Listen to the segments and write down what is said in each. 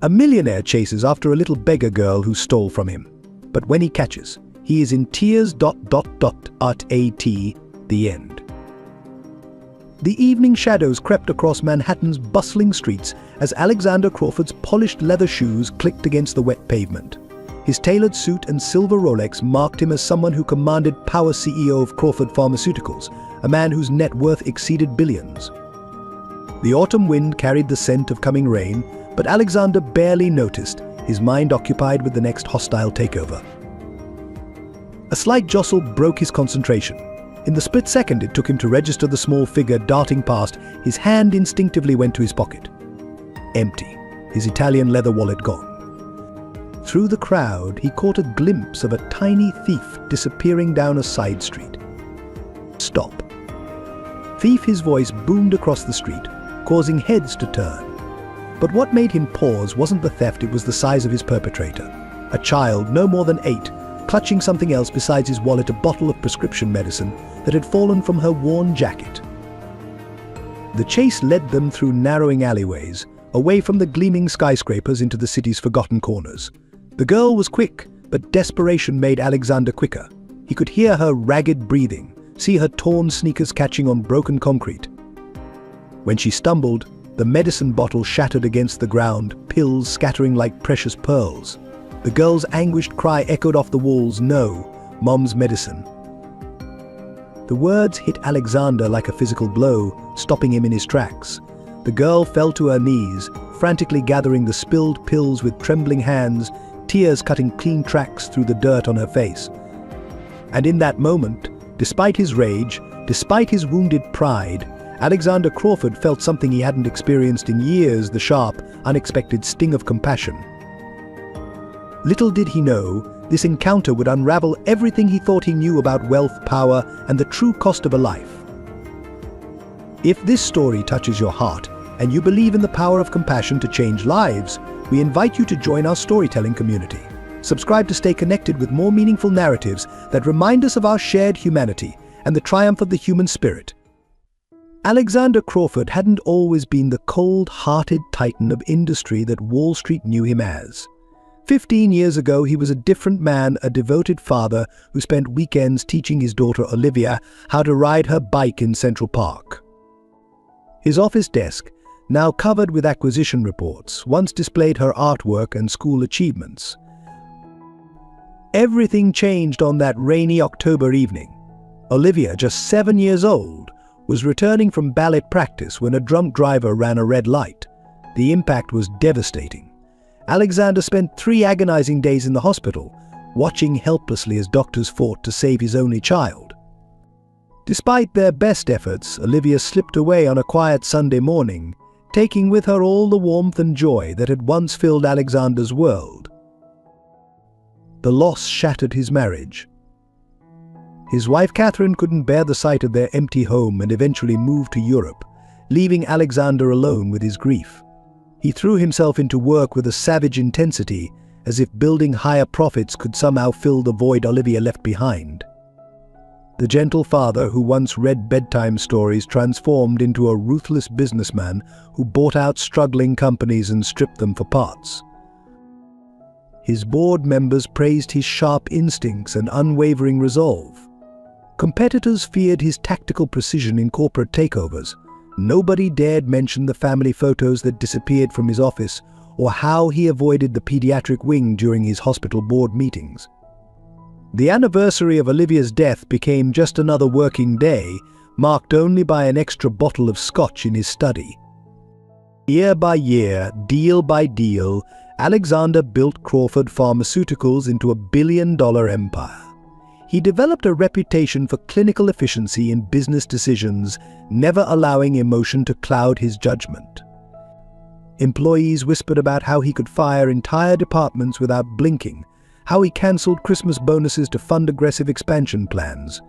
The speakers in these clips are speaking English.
A millionaire chases after a little beggar girl who stole from him. But when he catches, he is in tears. At the end. The evening shadows crept across Manhattan's bustling streets as Alexander Crawford's polished leather shoes clicked against the wet pavement. His tailored suit and silver Rolex marked him as someone who commanded power. CEO of Crawford Pharmaceuticals, a man whose net worth exceeded billions. The autumn wind carried the scent of coming rain, but Alexander barely noticed, his mind occupied with the next hostile takeover. A slight jostle broke his concentration. In the split second it took him to register the small figure darting past, his hand instinctively went to his pocket. Empty, his Italian leather wallet gone. Through the crowd, he caught a glimpse of a tiny thief disappearing down a side street. Stop. Thief, his voice boomed across the street, causing heads to turn. But what made him pause wasn't the theft, it was the size of his perpetrator. A child, no more than 8, clutching something else besides his wallet, a bottle of prescription medicine that had fallen from her worn jacket. The chase led them through narrowing alleyways, away from the gleaming skyscrapers into the city's forgotten corners. The girl was quick, but desperation made Alexander quicker. He could hear her ragged breathing, see her torn sneakers catching on broken concrete. When she stumbled, the medicine bottle shattered against the ground, pills scattering like precious pearls. The girl's anguished cry echoed off the walls, "No, Mom's medicine." The words hit Alexander like a physical blow, stopping him in his tracks. The girl fell to her knees, frantically gathering the spilled pills with trembling hands, tears cutting clean tracks through the dirt on her face. And in that moment, despite his rage, despite his wounded pride, Alexander Crawford felt something he hadn't experienced in years, the sharp, unexpected sting of compassion. Little did he know, this encounter would unravel everything he thought he knew about wealth, power, and the true cost of a life. If this story touches your heart, and you believe in the power of compassion to change lives, we invite you to join our storytelling community. Subscribe to stay connected with more meaningful narratives that remind us of our shared humanity and the triumph of the human spirit. Alexander Crawford hadn't always been the cold-hearted titan of industry that Wall Street knew him as. 15 years ago, he was a different man, a devoted father who spent weekends teaching his daughter Olivia how to ride her bike in Central Park. His office desk, now covered with acquisition reports, once displayed her artwork and school achievements. Everything changed on that rainy October evening. Olivia, just 7 years old, was returning from ballet practice when a drunk driver ran a red light. The impact was devastating. Alexander spent 3 agonizing days in the hospital, watching helplessly as doctors fought to save his only child. Despite their best efforts, Olivia slipped away on a quiet Sunday morning, taking with her all the warmth and joy that had once filled Alexander's world. The loss shattered his marriage. His wife Catherine couldn't bear the sight of their empty home and eventually moved to Europe, leaving Alexander alone with his grief. He threw himself into work with a savage intensity, as if building higher profits could somehow fill the void Olivia left behind. The gentle father who once read bedtime stories transformed into a ruthless businessman who bought out struggling companies and stripped them for parts. His board members praised his sharp instincts and unwavering resolve. Competitors feared his tactical precision in corporate takeovers. Nobody dared mention the family photos that disappeared from his office or how he avoided the pediatric wing during his hospital board meetings. The anniversary of Olivia's death became just another working day, marked only by an extra bottle of scotch in his study. Year by year, deal by deal, Alexander built Crawford Pharmaceuticals into a billion-dollar empire. He developed a reputation for clinical efficiency in business decisions, never allowing emotion to cloud his judgment. Employees whispered about how he could fire entire departments without blinking, how he cancelled Christmas bonuses to fund aggressive expansion plans.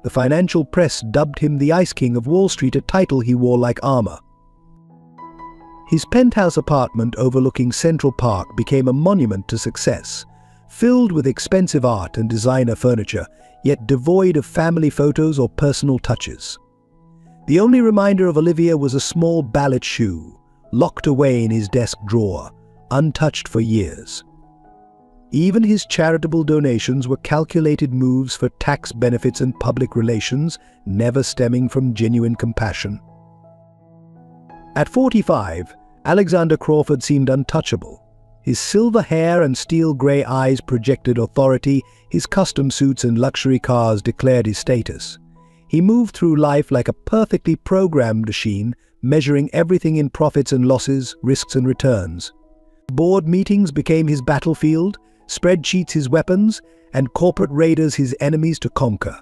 The financial press dubbed him the Ice King of Wall Street, a title he wore like armor. His penthouse apartment overlooking Central Park became a monument to success, filled with expensive art and designer furniture, yet devoid of family photos or personal touches. The only reminder of Olivia was a small ballet shoe, locked away in his desk drawer, untouched for years. Even his charitable donations were calculated moves for tax benefits and public relations, never stemming from genuine compassion. At 45, Alexander Crawford seemed untouchable. His silver hair and steel-grey eyes projected authority, his custom suits and luxury cars declared his status. He moved through life like a perfectly programmed machine, measuring everything in profits and losses, risks and returns. Board meetings became his battlefield, spreadsheets his weapons, and corporate raiders his enemies to conquer.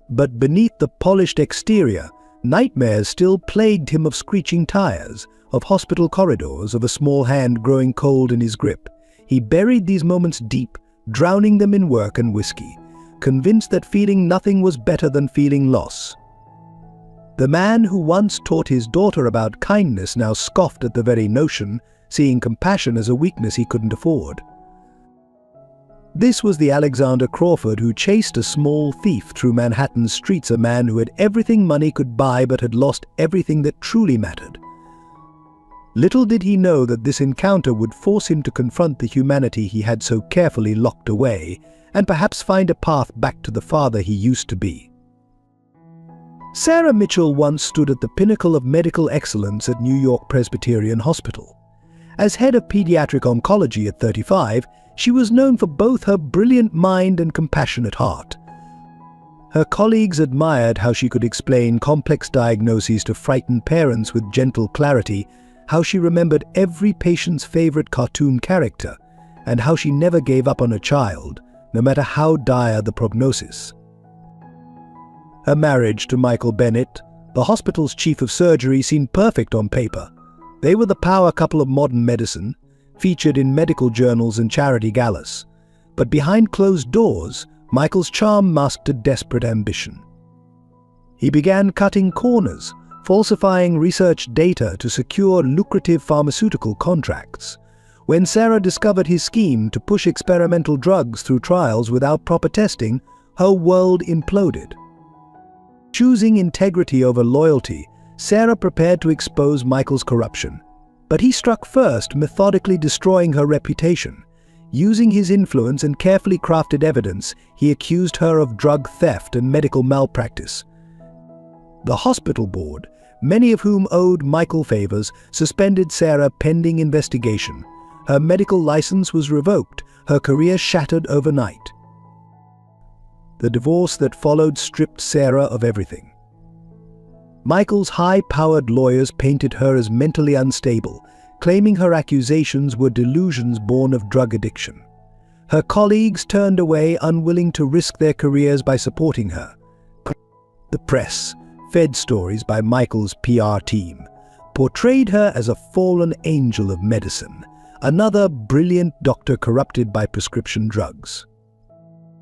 But beneath the polished exterior, nightmares still plagued him of screeching tires, of hospital corridors, of a small hand growing cold in his grip. He buried these moments deep, drowning them in work and whiskey, convinced that feeling nothing was better than feeling loss. The man who once taught his daughter about kindness now scoffed at the very notion, seeing compassion as a weakness he couldn't afford. This was the Alexander Crawford who chased a small thief through Manhattan's streets, a man who had everything money could buy but had lost everything that truly mattered. Little did he know that this encounter would force him to confront the humanity he had so carefully locked away, and perhaps find a path back to the father he used to be. Sarah Mitchell once stood at the pinnacle of medical excellence at New York Presbyterian Hospital. As head of pediatric oncology at 35, she was known for both her brilliant mind and compassionate heart. Her colleagues admired how she could explain complex diagnoses to frightened parents with gentle clarity, how she remembered every patient's favorite cartoon character, and how she never gave up on a child, no matter how dire the prognosis. Her marriage to Michael Bennett, the hospital's chief of surgery, seemed perfect on paper. They were the power couple of modern medicine, featured in medical journals and charity galas. But behind closed doors, Michael's charm masked a desperate ambition. He began cutting corners, falsifying research data to secure lucrative pharmaceutical contracts. When Sarah discovered his scheme to push experimental drugs through trials without proper testing, her world imploded. Choosing integrity over loyalty, Sarah prepared to expose Michael's corruption. But he struck first, methodically destroying her reputation. Using his influence and carefully crafted evidence, he accused her of drug theft and medical malpractice. The hospital board, many of whom owed Michael favors, suspended Sarah pending investigation. Her medical license was revoked, her career shattered overnight. The divorce that followed stripped Sarah of everything. Michael's high-powered lawyers painted her as mentally unstable, claiming her accusations were delusions born of drug addiction. Her colleagues turned away, unwilling to risk their careers by supporting her. The press, fed stories by Michael's PR team, portrayed her as a fallen angel of medicine, another brilliant doctor corrupted by prescription drugs.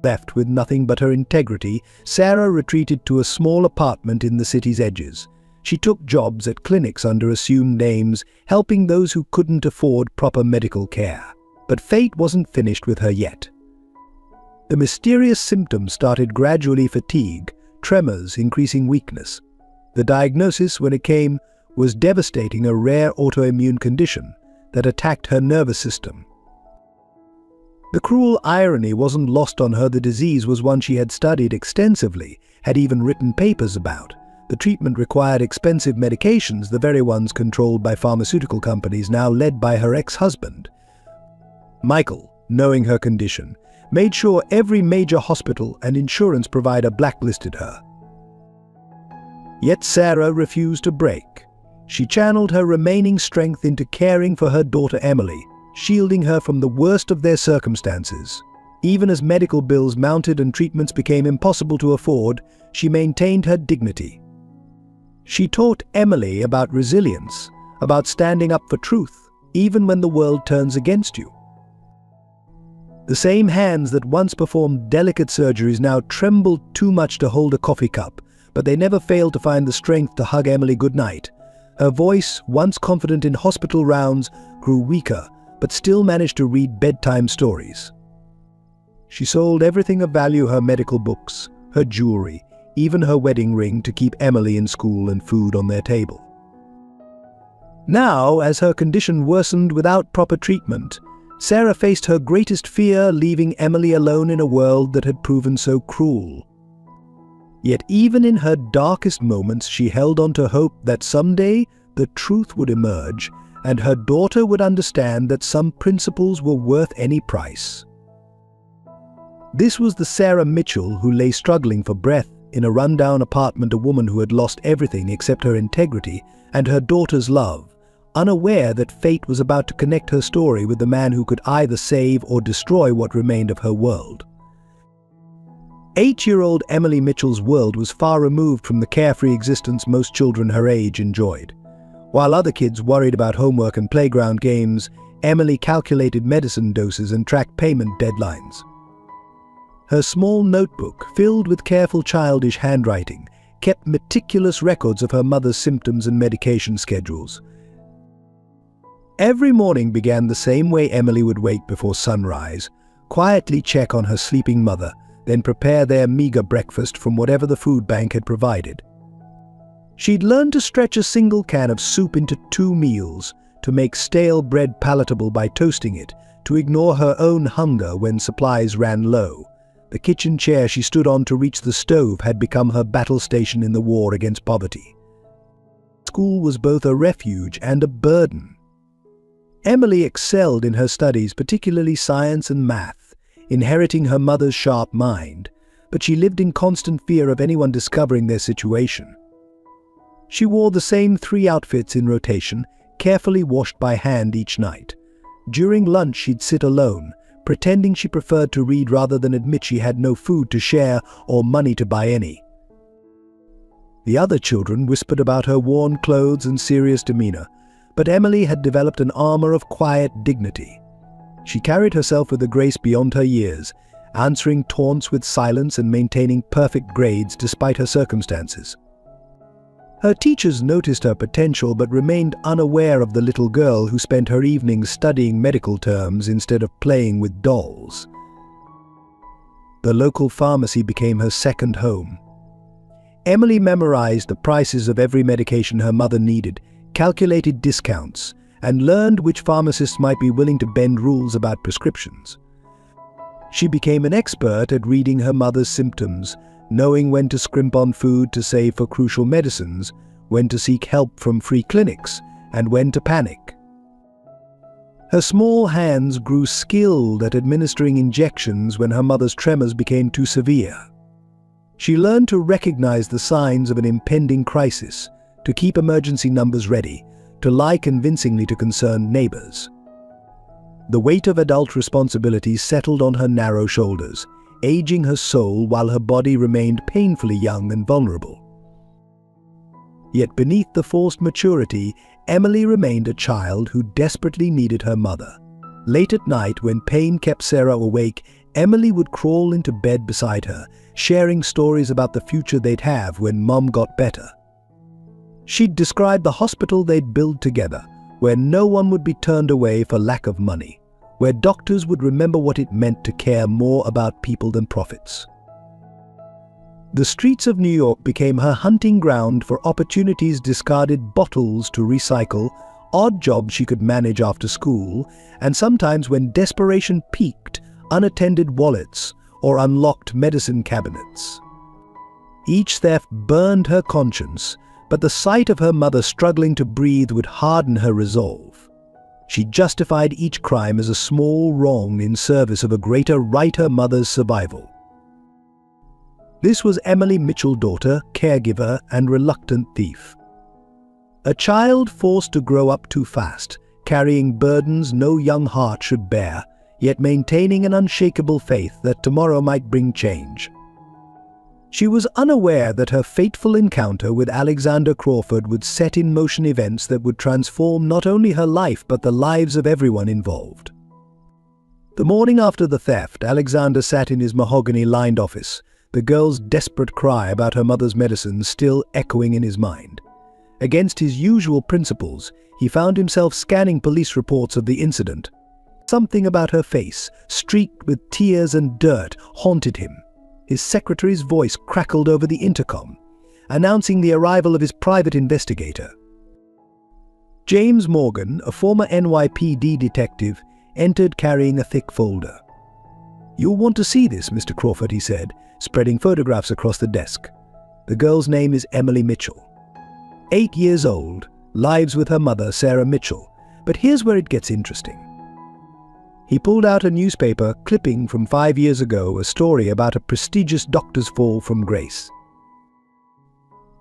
Left with nothing but her integrity, Sarah retreated to a small apartment in the city's edges. She took jobs at clinics under assumed names, helping those who couldn't afford proper medical care. But fate wasn't finished with her yet. The mysterious symptoms started gradually: fatigue, tremors, increasing weakness. The diagnosis, when it came, was devastating: a rare autoimmune condition that attacked her nervous system. The cruel irony wasn't lost on her. The disease was one she had studied extensively, had even written papers about. The treatment required expensive medications, the very ones controlled by pharmaceutical companies now led by her ex-husband. Michael, knowing her condition, made sure every major hospital and insurance provider blacklisted her. Yet Sarah refused to break. She channeled her remaining strength into caring for her daughter Emily, shielding her from the worst of their circumstances. Even as medical bills mounted and treatments became impossible to afford, she maintained her dignity. She taught Emily about resilience, about standing up for truth, even when the world turns against you. The same hands that once performed delicate surgeries now trembled too much to hold a coffee cup, but they never failed to find the strength to hug Emily goodnight. Her voice, once confident in hospital rounds, grew weaker, but still managed to read bedtime stories. She sold everything of value: her medical books, her jewelry, even her wedding ring, to keep Emily in school and food on their table. Now, as her condition worsened without proper treatment, Sarah faced her greatest fear, leaving Emily alone in a world that had proven so cruel. Yet even in her darkest moments, she held on to hope that someday the truth would emerge and her daughter would understand that some principles were worth any price. This was the Sarah Mitchell who lay struggling for breath in a rundown apartment, a woman who had lost everything except her integrity and her daughter's love, unaware that fate was about to connect her story with the man who could either save or destroy what remained of her world. 8-year-old Emily Mitchell's world was far removed from the carefree existence most children her age enjoyed. While other kids worried about homework and playground games, Emily calculated medicine doses and tracked payment deadlines. Her small notebook, filled with careful childish handwriting, kept meticulous records of her mother's symptoms and medication schedules. Every morning began the same way. Emily would wake before sunrise, quietly check on her sleeping mother, then prepare their meager breakfast from whatever the food bank had provided. She'd learned to stretch a single can of soup into 2 meals, to make stale bread palatable by toasting it, to ignore her own hunger when supplies ran low. The kitchen chair she stood on to reach the stove had become her battle station in the war against poverty. School was both a refuge and a burden. Emily excelled in her studies, particularly science and math, inheriting her mother's sharp mind, but she lived in constant fear of anyone discovering their situation. She wore the same 3 outfits in rotation, carefully washed by hand each night. During lunch she'd sit alone, pretending she preferred to read rather than admit she had no food to share or money to buy any. The other children whispered about her worn clothes and serious demeanor, but Emily had developed an armor of quiet dignity. She carried herself with a grace beyond her years, answering taunts with silence and maintaining perfect grades despite her circumstances. Her teachers noticed her potential but remained unaware of the little girl who spent her evenings studying medical terms instead of playing with dolls. The local pharmacy became her second home. Emily memorized the prices of every medication her mother needed, calculated discounts, and learned which pharmacists might be willing to bend rules about prescriptions. She became an expert at reading her mother's symptoms, knowing when to scrimp on food to save for crucial medicines, when to seek help from free clinics, and when to panic. Her small hands grew skilled at administering injections when her mother's tremors became too severe. She learned to recognize the signs of an impending crisis, to keep emergency numbers ready, to lie convincingly to concerned neighbors. The weight of adult responsibilities settled on her narrow shoulders, aging her soul while her body remained painfully young and vulnerable. Yet beneath the forced maturity, Emily remained a child who desperately needed her mother. Late at night, when pain kept Sarah awake, Emily would crawl into bed beside her, sharing stories about the future they'd have when Mom got better. She'd describe the hospital they'd build together, where no one would be turned away for lack of money, where doctors would remember what it meant to care more about people than profits. The streets of New York became her hunting ground for opportunities, discarded bottles to recycle, odd jobs she could manage after school, and sometimes, when desperation peaked, unattended wallets or unlocked medicine cabinets. Each theft burned her conscience, but the sight of her mother struggling to breathe would harden her resolve. She justified each crime as a small wrong in service of a greater right: her mother's survival. This was Emily Mitchell, daughter, caregiver, and reluctant thief. A child forced to grow up too fast, carrying burdens no young heart should bear, yet maintaining an unshakable faith that tomorrow might bring change. She was unaware that her fateful encounter with Alexander Crawford would set in motion events that would transform not only her life but the lives of everyone involved. The morning after the theft, Alexander sat in his mahogany-lined office, the girl's desperate cry about her mother's medicines still echoing in his mind. Against his usual principles, he found himself scanning police reports of the incident. Something about her face, streaked with tears and dirt, haunted him. His secretary's voice crackled over the intercom, announcing the arrival of his private investigator. James Morgan, a former NYPD detective, entered carrying a thick folder. "You'll want to see this, Mr. Crawford," he said, spreading photographs across the desk. The girl's name is Emily Mitchell. 8 years old, lives with her mother, Sarah Mitchell. But here's where it gets interesting. He pulled out a newspaper clipping from 5 years ago, a story about a prestigious doctor's fall from grace.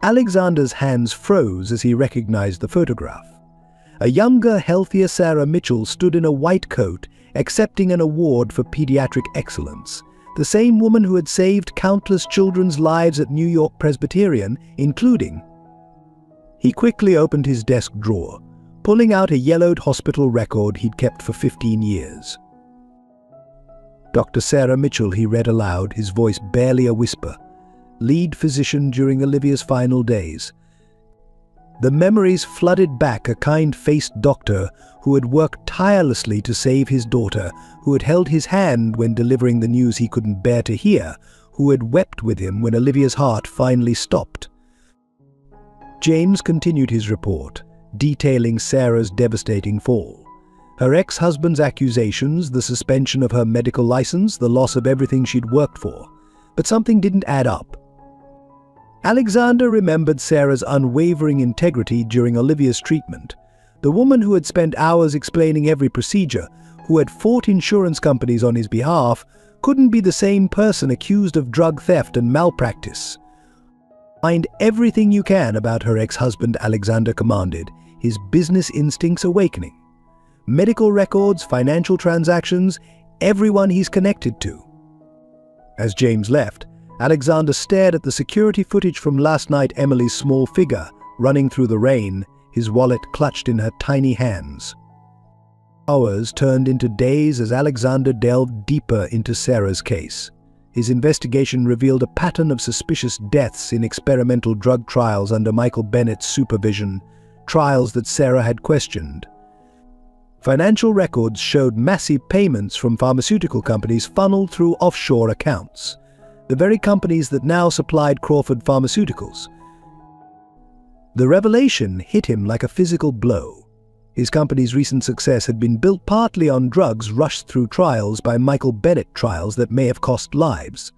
Alexander's hands froze as he recognized the photograph. A younger, healthier Sarah Mitchell stood in a white coat, accepting an award for pediatric excellence. The same woman who had saved countless children's lives at New York Presbyterian, including... He quickly opened his desk drawer, pulling out a yellowed hospital record he'd kept for 15 years. "Dr. Sarah Mitchell," he read aloud, his voice barely a whisper. "Lead physician during Olivia's final days." The memories flooded back, a kind-faced doctor who had worked tirelessly to save his daughter, who had held his hand when delivering the news he couldn't bear to hear, who had wept with him when Olivia's heart finally stopped. James continued his report, detailing Sarah's devastating fall. Her ex-husband's accusations, the suspension of her medical license, the loss of everything she'd worked for. But something didn't add up. Alexander remembered Sarah's unwavering integrity during Olivia's treatment. The woman who had spent hours explaining every procedure, who had fought insurance companies on his behalf, couldn't be the same person accused of drug theft and malpractice. "Find everything you can about her ex-husband," Alexander commanded, his business instincts awakening. Medical records, financial transactions, everyone he's connected to. As James left, Alexander stared at the security footage from last night, Emily's small figure running through the rain, his wallet clutched in her tiny hands. Hours turned into days as Alexander delved deeper into Sarah's case. His investigation revealed a pattern of suspicious deaths in experimental drug trials under Michael Bennett's supervision, trials that Sarah had questioned. Financial records showed massive payments from pharmaceutical companies funneled through offshore accounts, the very companies that now supplied Crawford Pharmaceuticals. The revelation hit him like a physical blow. His company's recent success had been built partly on drugs rushed through trials by Michael Bennett, trials that may have cost lives.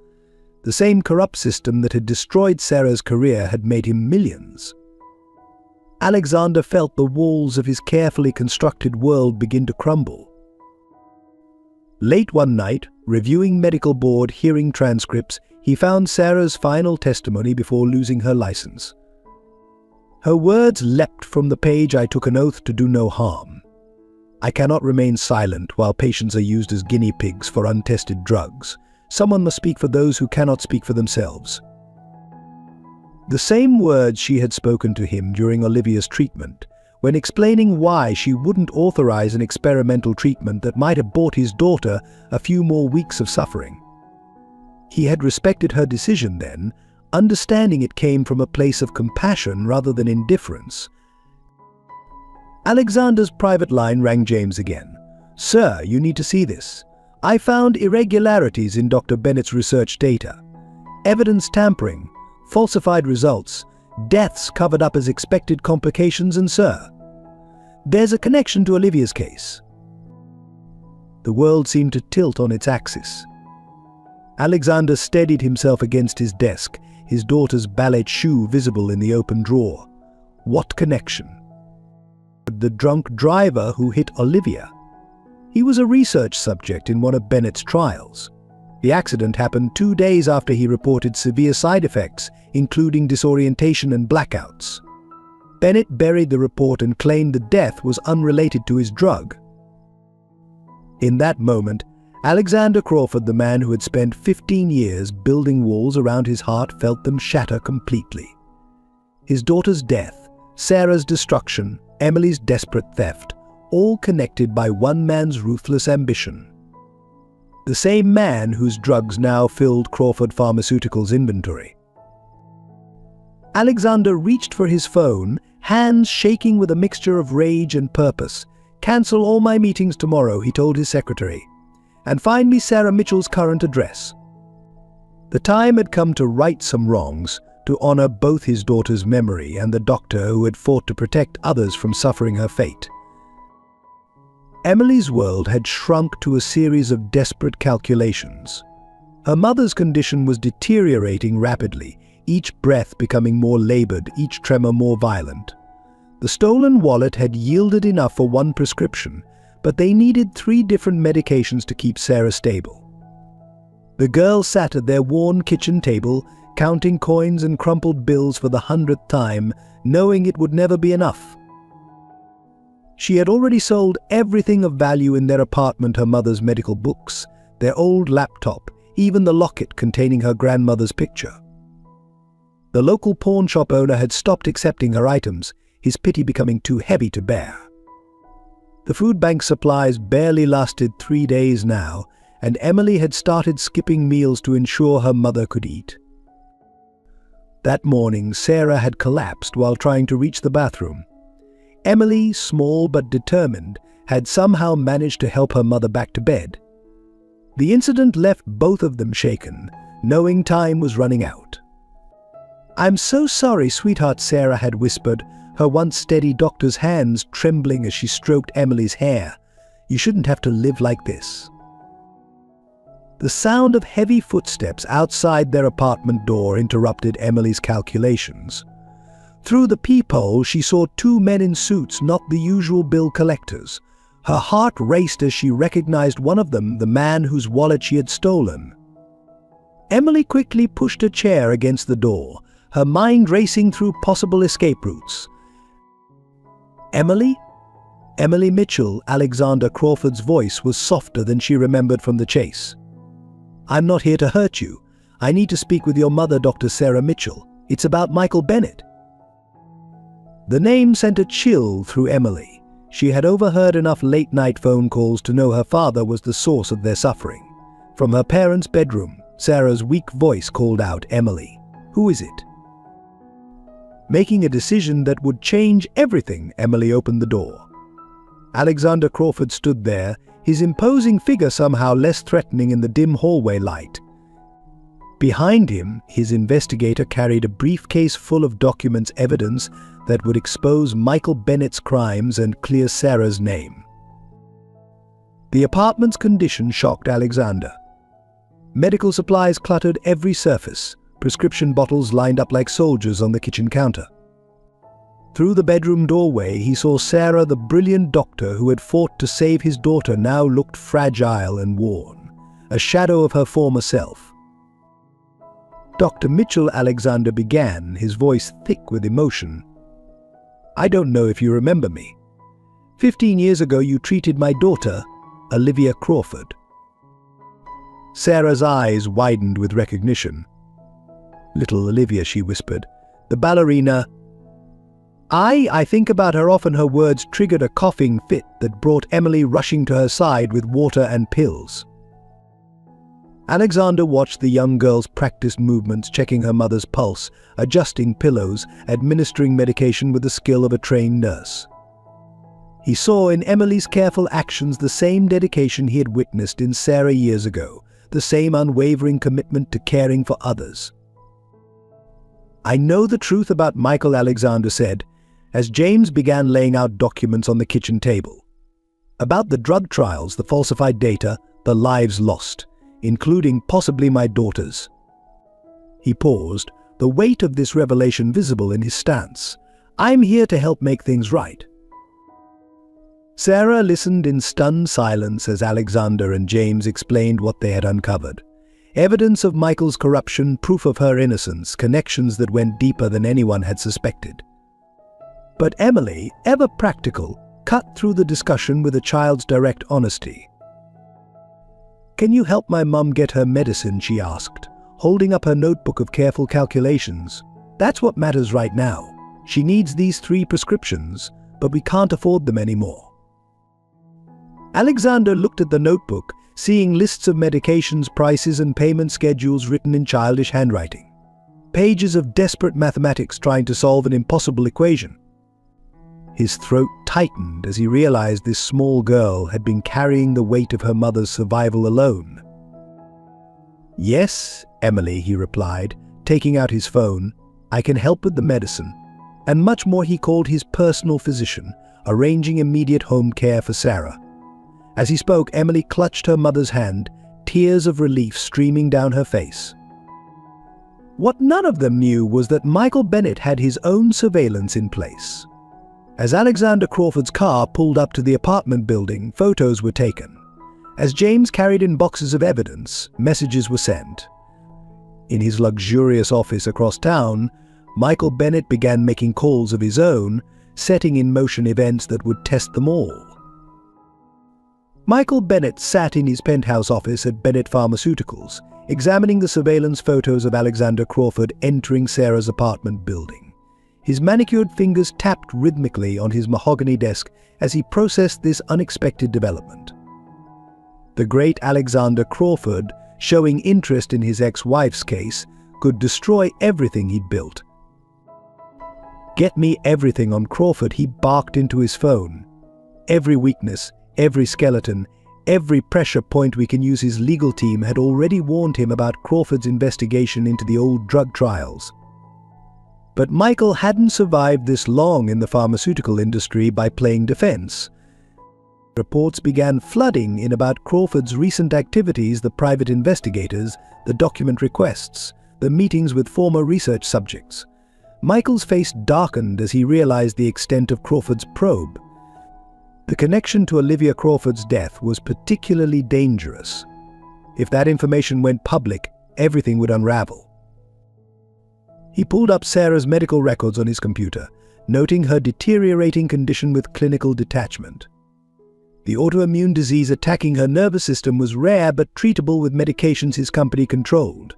The same corrupt system that had destroyed Sarah's career had made him millions. Alexander felt the walls of his carefully constructed world begin to crumble. Late one night, reviewing medical board hearing transcripts, he found Sarah's final testimony before losing her license. Her words leapt from the page, "I took an oath to do no harm. I cannot remain silent while patients are used as guinea pigs for untested drugs. Someone must speak for those who cannot speak for themselves." The same words she had spoken to him during Olivia's treatment, when explaining why she wouldn't authorize an experimental treatment that might have bought his daughter a few more weeks of suffering. He had respected her decision then, understanding it came from a place of compassion rather than indifference. Alexander's private line rang James again. "Sir, you need to see this. I found irregularities in Dr. Bennett's research data. Evidence tampering, falsified results, deaths covered up as expected complications, and sir, there's a connection to Olivia's case." The world seemed to tilt on its axis. Alexander steadied himself against his desk, his daughter's ballet shoe visible in the open drawer. What connection? The drunk driver who hit Olivia. He was a research subject in one of Bennett's trials. The accident happened 2 days after he reported severe side effects, including disorientation and blackouts. Bennett buried the report and claimed the death was unrelated to his drug. In that moment, Alexander Crawford, the man who had spent 15 years building walls around his heart, felt them shatter completely. His daughter's death, Sarah's destruction, Emily's desperate theft, all connected by one man's ruthless ambition. The same man whose drugs now filled Crawford Pharmaceuticals' inventory. Alexander reached for his phone, hands shaking with a mixture of rage and purpose. "Cancel all my meetings tomorrow," he told his secretary, "and find me Sarah Mitchell's current address." The time had come to right some wrongs, to honor both his daughter's memory and the doctor who had fought to protect others from suffering her fate. Emily's world had shrunk to a series of desperate calculations. Her mother's condition was deteriorating rapidly, each breath becoming more labored, each tremor more violent. The stolen wallet had yielded enough for one prescription, but they needed 3 different medications to keep Sarah stable. The girl sat at their worn kitchen table, counting coins and crumpled bills for the 100th time, knowing it would never be enough. She had already sold everything of value in their apartment: her mother's medical books, their old laptop, even the locket containing her grandmother's picture. The local pawn shop owner had stopped accepting her items, his pity becoming too heavy to bear. The food bank supplies barely lasted 3 days now, and Emily had started skipping meals to ensure her mother could eat. That morning, Sarah had collapsed while trying to reach the bathroom. Emily, small but determined, had somehow managed to help her mother back to bed. The incident left both of them shaken, knowing time was running out. "I'm so sorry, sweetheart," Sarah had whispered, her once steady doctor's hands trembling as she stroked Emily's hair. "You shouldn't have to live like this." The sound of heavy footsteps outside their apartment door interrupted Emily's calculations. Through the peephole, she saw 2 men in suits, not the usual bill collectors. Her heart raced as she recognized one of them, the man whose wallet she had stolen. Emily quickly pushed a chair against the door, her mind racing through possible escape routes. "Emily?" Emily Mitchell, Alexander Crawford's voice was softer than she remembered from the chase. "I'm not here to hurt you. I need to speak with your mother, Dr. Sarah Mitchell. It's about Michael Bennett." The name sent a chill through Emily. She had overheard enough late-night phone calls to know her father was the source of their suffering. From her parents' bedroom, Sarah's weak voice called out, "Emily, who is it?" Making a decision that would change everything, Emily opened the door. Alexander Crawford stood there, his imposing figure somehow less threatening in the dim hallway light. Behind him, his investigator carried a briefcase full of documents, evidence that would expose Michael Bennett's crimes and clear Sarah's name. The apartment's condition shocked Alexander. Medical supplies cluttered every surface, prescription bottles lined up like soldiers on the kitchen counter. Through the bedroom doorway, he saw Sarah, the brilliant doctor who had fought to save his daughter, now looked fragile and worn, a shadow of her former self. "Dr. Mitchell," Alexander began, his voice thick with emotion. "I don't know if you remember me. 15 years ago you treated my daughter, Olivia Crawford." Sarah's eyes widened with recognition. "Little Olivia," she whispered. "The ballerina." I think about her often." Her words triggered a coughing fit that brought Emily rushing to her side with water and pills. Alexander watched the young girl's practiced movements, checking her mother's pulse, adjusting pillows, administering medication with the skill of a trained nurse. He saw in Emily's careful actions the same dedication he had witnessed in Sarah years ago, the same unwavering commitment to caring for others. "I know the truth about Michael," Alexander said, as James began laying out documents on the kitchen table. "About the drug trials, the falsified data, the lives lost, including possibly my daughter's." He paused, the weight of this revelation visible in his stance. "I'm here to help make things right." Sarah listened in stunned silence as Alexander and James explained what they had uncovered. Evidence of Michael's corruption, proof of her innocence, connections that went deeper than anyone had suspected. But Emily, ever practical, cut through the discussion with a child's direct honesty. "Can you help my mum get her medicine?" she asked, holding up her notebook of careful calculations. "That's what matters right now. She needs these 3 prescriptions, but we can't afford them anymore." Alexander looked at the notebook, seeing lists of medications, prices, and payment schedules written in childish handwriting. Pages of desperate mathematics trying to solve an impossible equation. His throat tightened as he realized this small girl had been carrying the weight of her mother's survival alone. "Yes, Emily," he replied, taking out his phone. I can help with the medicine, and much more. He called his personal physician, arranging immediate home care for Sarah. As he spoke, Emily clutched her mother's hand, tears of relief streaming down her face. What none of them knew was that Michael Bennett had his own surveillance in place. As Alexander Crawford's car pulled up to the apartment building, photos were taken. As James carried in boxes of evidence, messages were sent. In his luxurious office across town, Michael Bennett began making calls of his own, setting in motion events that would test them all. Michael Bennett sat in his penthouse office at Bennett Pharmaceuticals, examining the surveillance photos of Alexander Crawford entering Sarah's apartment building. His manicured fingers tapped rhythmically on his mahogany desk as he processed this unexpected development. The great Alexander Crawford, showing interest in his ex-wife's case, could destroy everything he'd built. "Get me everything on Crawford," he barked into his phone. Every weakness, every skeleton, every pressure point we can use. His legal team had already warned him about Crawford's investigation into the old drug trials. But Michael hadn't survived this long in the pharmaceutical industry by playing defense. Reports began flooding in about Crawford's recent activities, the private investigators, the document requests, the meetings with former research subjects. Michael's face darkened as he realized the extent of Crawford's probe. The connection to Olivia Crawford's death was particularly dangerous. If that information went public, everything would unravel. He pulled up Sarah's medical records on his computer, noting her deteriorating condition with clinical detachment. The autoimmune disease attacking her nervous system was rare but treatable with medications his company controlled.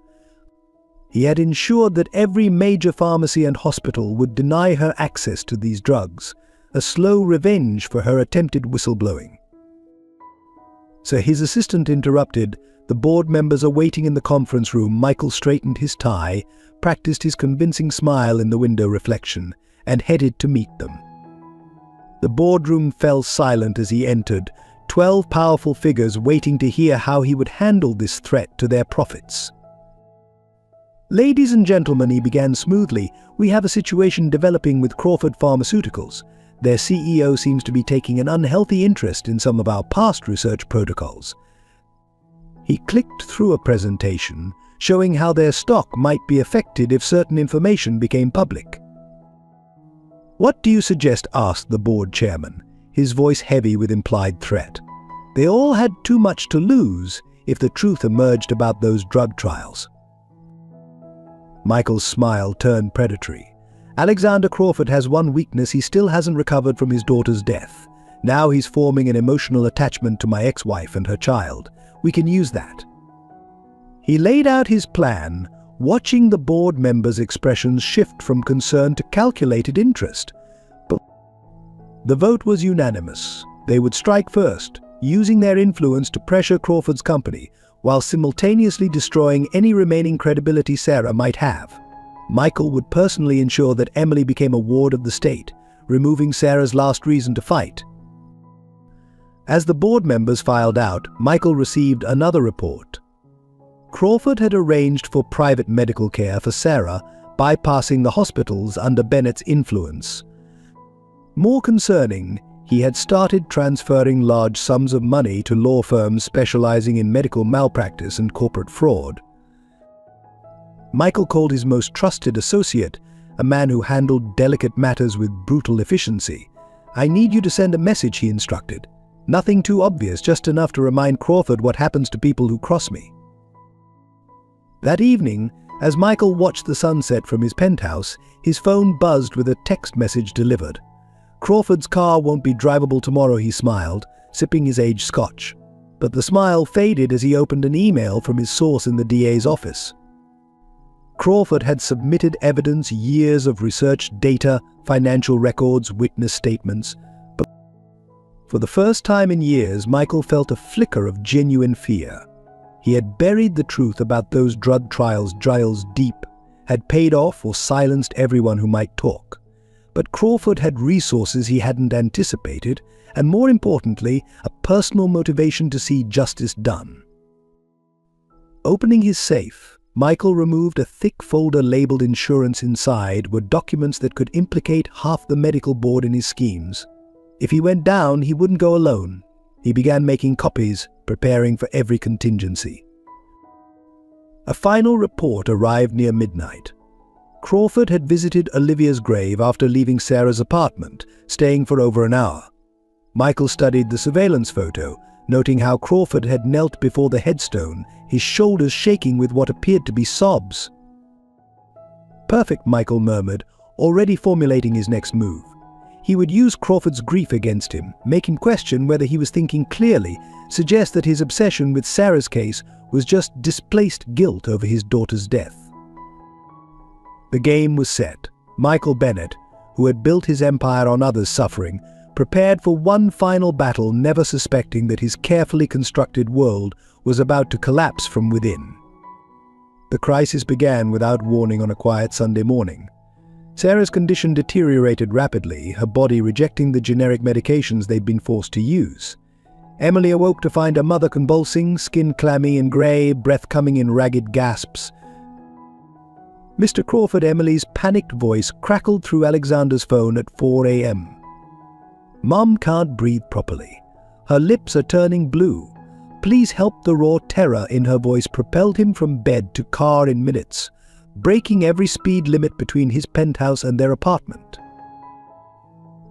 He had ensured that every major pharmacy and hospital would deny her access to these drugs, a slow revenge for her attempted whistleblowing. So his assistant interrupted. The board members are waiting in the conference room. Michael straightened his tie, practiced his convincing smile in the window reflection, and headed to meet them. The boardroom fell silent as he entered, 12 powerful figures waiting to hear how he would handle this threat to their profits. "Ladies and gentlemen," he began smoothly, "we have a situation developing with Crawford Pharmaceuticals. Their CEO seems to be taking an unhealthy interest in some of our past research protocols." He clicked through a presentation showing how their stock might be affected if certain information became public. "What do you suggest?" asked the board chairman, his voice heavy with implied threat. They all had too much to lose if the truth emerged about those drug trials. Michael's smile turned predatory. "Alexander Crawford has one weakness: he still hasn't recovered from his daughter's death. Now he's forming an emotional attachment to my ex-wife and her child. We can use that." He laid out his plan, watching the board members' expressions shift from concern to calculated interest. But the vote was unanimous. They would strike first, using their influence to pressure Crawford's company, while simultaneously destroying any remaining credibility Sarah might have. Michael would personally ensure that Emily became a ward of the state, removing Sarah's last reason to fight. As the board members filed out, Michael received another report. Crawford had arranged for private medical care for Sarah, bypassing the hospitals under Bennett's influence. More concerning, he had started transferring large sums of money to law firms specializing in medical malpractice and corporate fraud. Michael called his most trusted associate, a man who handled delicate matters with brutal efficiency. "I need you to send a message," he instructed. "Nothing too obvious, just enough to remind Crawford what happens to people who cross me." That evening, as Michael watched the sunset from his penthouse, his phone buzzed with a text message delivered. "Crawford's car won't be drivable tomorrow," he smiled, sipping his aged scotch. But the smile faded as he opened an email from his source in the DA's office. Crawford had submitted evidence, years of research data, financial records, witness statements. But for the first time in years, Michael felt a flicker of genuine fear. He had buried the truth about those drug trials deep, had paid off or silenced everyone who might talk. But Crawford had resources he hadn't anticipated, and more importantly, a personal motivation to see justice done. Opening his safe, Michael removed a thick folder labeled insurance. Inside were documents that could implicate half the medical board in his schemes. If he went down, he wouldn't go alone. He began making copies, preparing for every contingency. A final report arrived near midnight. Crawford had visited Olivia's grave after leaving Sarah's apartment, staying for over an hour. Michael studied the surveillance photo, noting how Crawford had knelt before the headstone, his shoulders shaking with what appeared to be sobs. "Perfect," Michael murmured, already formulating his next move. He would use Crawford's grief against him, make him question whether he was thinking clearly, suggest that his obsession with Sarah's case was just displaced guilt over his daughter's death. The game was set. Michael Bennett, who had built his empire on others' suffering, prepared for one final battle, never suspecting that his carefully constructed world was about to collapse from within. The crisis began without warning on a quiet Sunday morning. Sarah's condition deteriorated rapidly, her body rejecting the generic medications they'd been forced to use. Emily awoke to find her mother convulsing, skin clammy and grey, breath coming in ragged gasps. "Mr. Crawford," Emily's panicked voice crackled through Alexander's phone at 4 a.m. "Mom can't breathe properly. Her lips are turning blue. Please help." The raw terror in her voice propelled him from bed to car in minutes, breaking every speed limit between his penthouse and their apartment.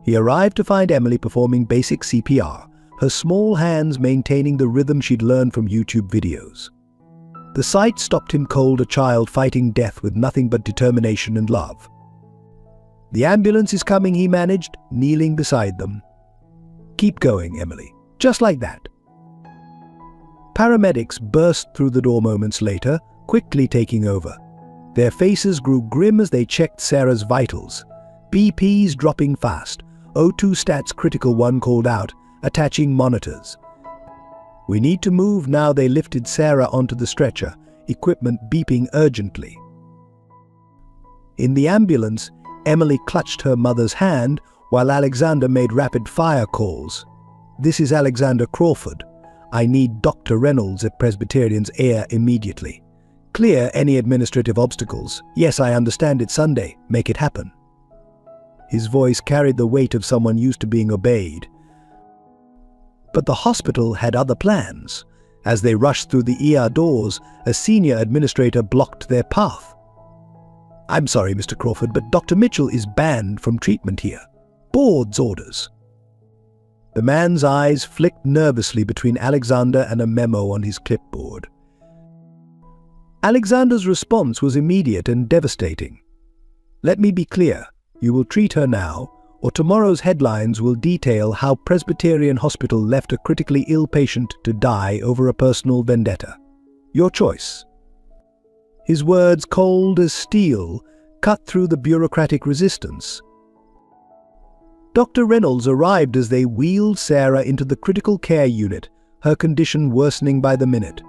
He arrived to find Emily performing basic CPR, her small hands maintaining the rhythm she'd learned from YouTube videos. The sight stopped him cold, a child fighting death with nothing but determination and love. "The ambulance is coming," he managed, kneeling beside them. "Keep going, Emily. Just like that." Paramedics burst through the door moments later, quickly taking over. Their faces grew grim as they checked Sarah's vitals. BP's dropping fast, O2 stats critical, one called out, attaching monitors. "We need to move now." They lifted Sarah onto the stretcher, equipment beeping urgently. In the ambulance, Emily clutched her mother's hand while Alexander made rapid-fire calls. "This is Alexander Crawford. I need Dr. Reynolds at Presbyterian's Air immediately. Clear any administrative obstacles. Yes, I understand it's Sunday. Make it happen." His voice carried the weight of someone used to being obeyed. But the hospital had other plans. As they rushed through the ER doors, a senior administrator blocked their path. "I'm sorry, Mr. Crawford, but Dr. Mitchell is banned from treatment here. Board's orders." The man's eyes flicked nervously between Alexander and a memo on his clipboard. Alexander's response was immediate and devastating. "Let me be clear. You will treat her now, or tomorrow's headlines will detail how Presbyterian Hospital left a critically ill patient to die over a personal vendetta. Your choice." His words, cold as steel, cut through the bureaucratic resistance. Dr. Reynolds arrived as they wheeled Sarah into the critical care unit, her condition worsening by the minute.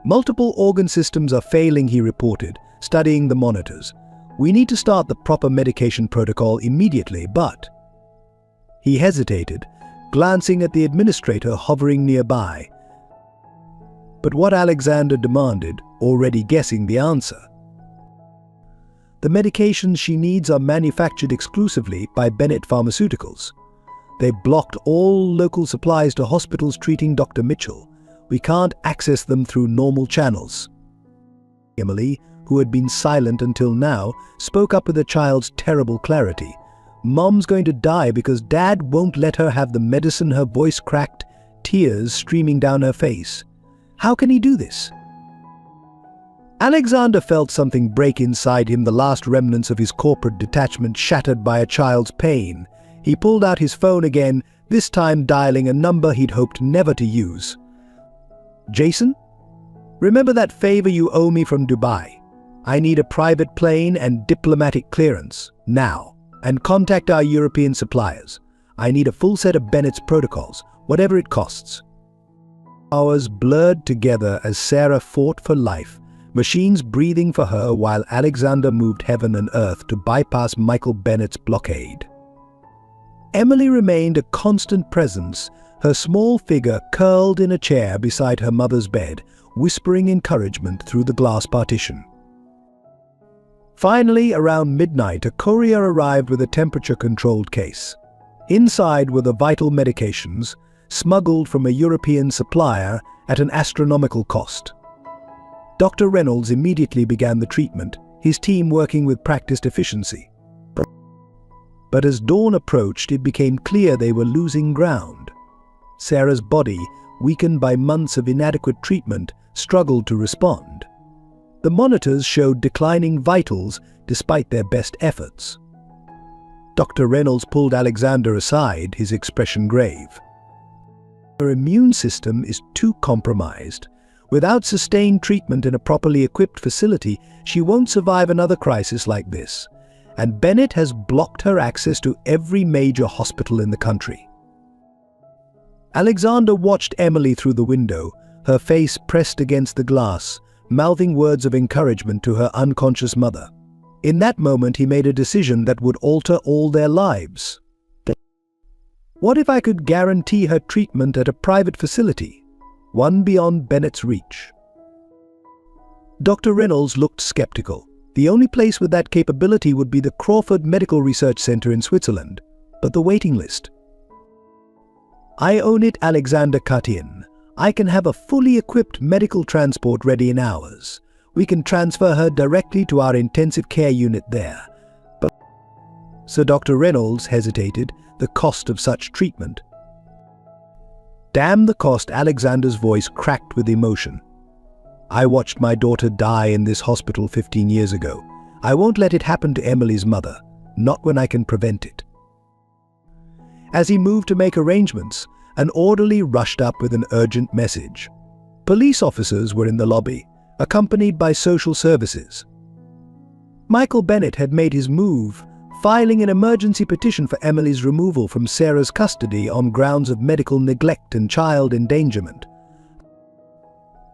"Multiple organ systems are failing," he reported, studying the monitors. "We need to start the proper medication protocol immediately, but..." He hesitated, glancing at the administrator hovering nearby. But what Alexander demanded, already guessing the answer. "The medications she needs are manufactured exclusively by Bennett Pharmaceuticals. They blocked all local supplies to hospitals treating Dr. Mitchell. We can't access them through normal channels." Emily, who had been silent until now, spoke up with a child's terrible clarity. "Mom's going to die because Dad won't let her have the medicine." Her voice cracked, tears streaming down her face. "How can he do this?" Alexander felt something break inside him, the last remnants of his corporate detachment shattered by a child's pain. He pulled out his phone again, this time dialing a number he'd hoped never to use. "Jason? Remember that favor you owe me from Dubai? I need a private plane and diplomatic clearance, now. And contact our European suppliers. I need a full set of Bennett's protocols, whatever it costs." Hours blurred together as Sarah fought for life, machines breathing for her while Alexander moved heaven and earth to bypass Michael Bennett's blockade. Emily remained a constant presence, her small figure curled in a chair beside her mother's bed, whispering encouragement through the glass partition. Finally, around midnight, a courier arrived with a temperature-controlled case. Inside were the vital medications, smuggled from a European supplier at an astronomical cost. Dr. Reynolds immediately began the treatment, his team working with practiced efficiency. But as dawn approached, it became clear they were losing ground. Sarah's body, weakened by months of inadequate treatment, struggled to respond. The monitors showed declining vitals despite their best efforts. Dr. Reynolds pulled Alexander aside, his expression grave. Her immune system is too compromised. Without sustained treatment in a properly equipped facility, she won't survive another crisis like this. And Bennett has blocked her access to every major hospital in the country. Alexander watched Emily through the window, her face pressed against the glass, mouthing words of encouragement to her unconscious mother. In that moment, he made a decision that would alter all their lives. What if I could guarantee her treatment at a private facility, one beyond Bennett's reach? Dr. Reynolds looked skeptical. The only place with that capability would be the Crawford Medical Research Center in Switzerland, but the waiting list. I own it, Alexander cut in. I can have a fully equipped medical transport ready in hours. We can transfer her directly to our intensive care unit there. But Sir Dr. Reynolds hesitated, the cost of such treatment. Damn the cost, Alexander's voice cracked with emotion. I watched my daughter die in this hospital 15 years ago. I won't let it happen to Emily's mother, not when I can prevent it. As he moved to make arrangements, an orderly rushed up with an urgent message. Police officers were in the lobby, accompanied by social services. Michael Bennett had made his move, filing an emergency petition for Emily's removal from Sarah's custody on grounds of medical neglect and child endangerment.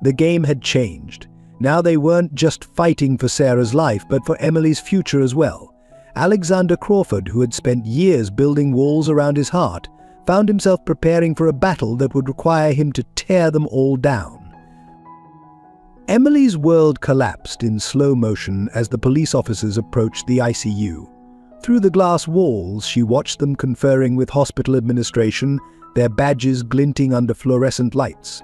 The game had changed. Now they weren't just fighting for Sarah's life, but for Emily's future as well. Alexander Crawford, who had spent years building walls around his heart, found himself preparing for a battle that would require him to tear them all down. Emily's world collapsed in slow motion as the police officers approached the ICU. Through the glass walls, she watched them conferring with hospital administration, their badges glinting under fluorescent lights.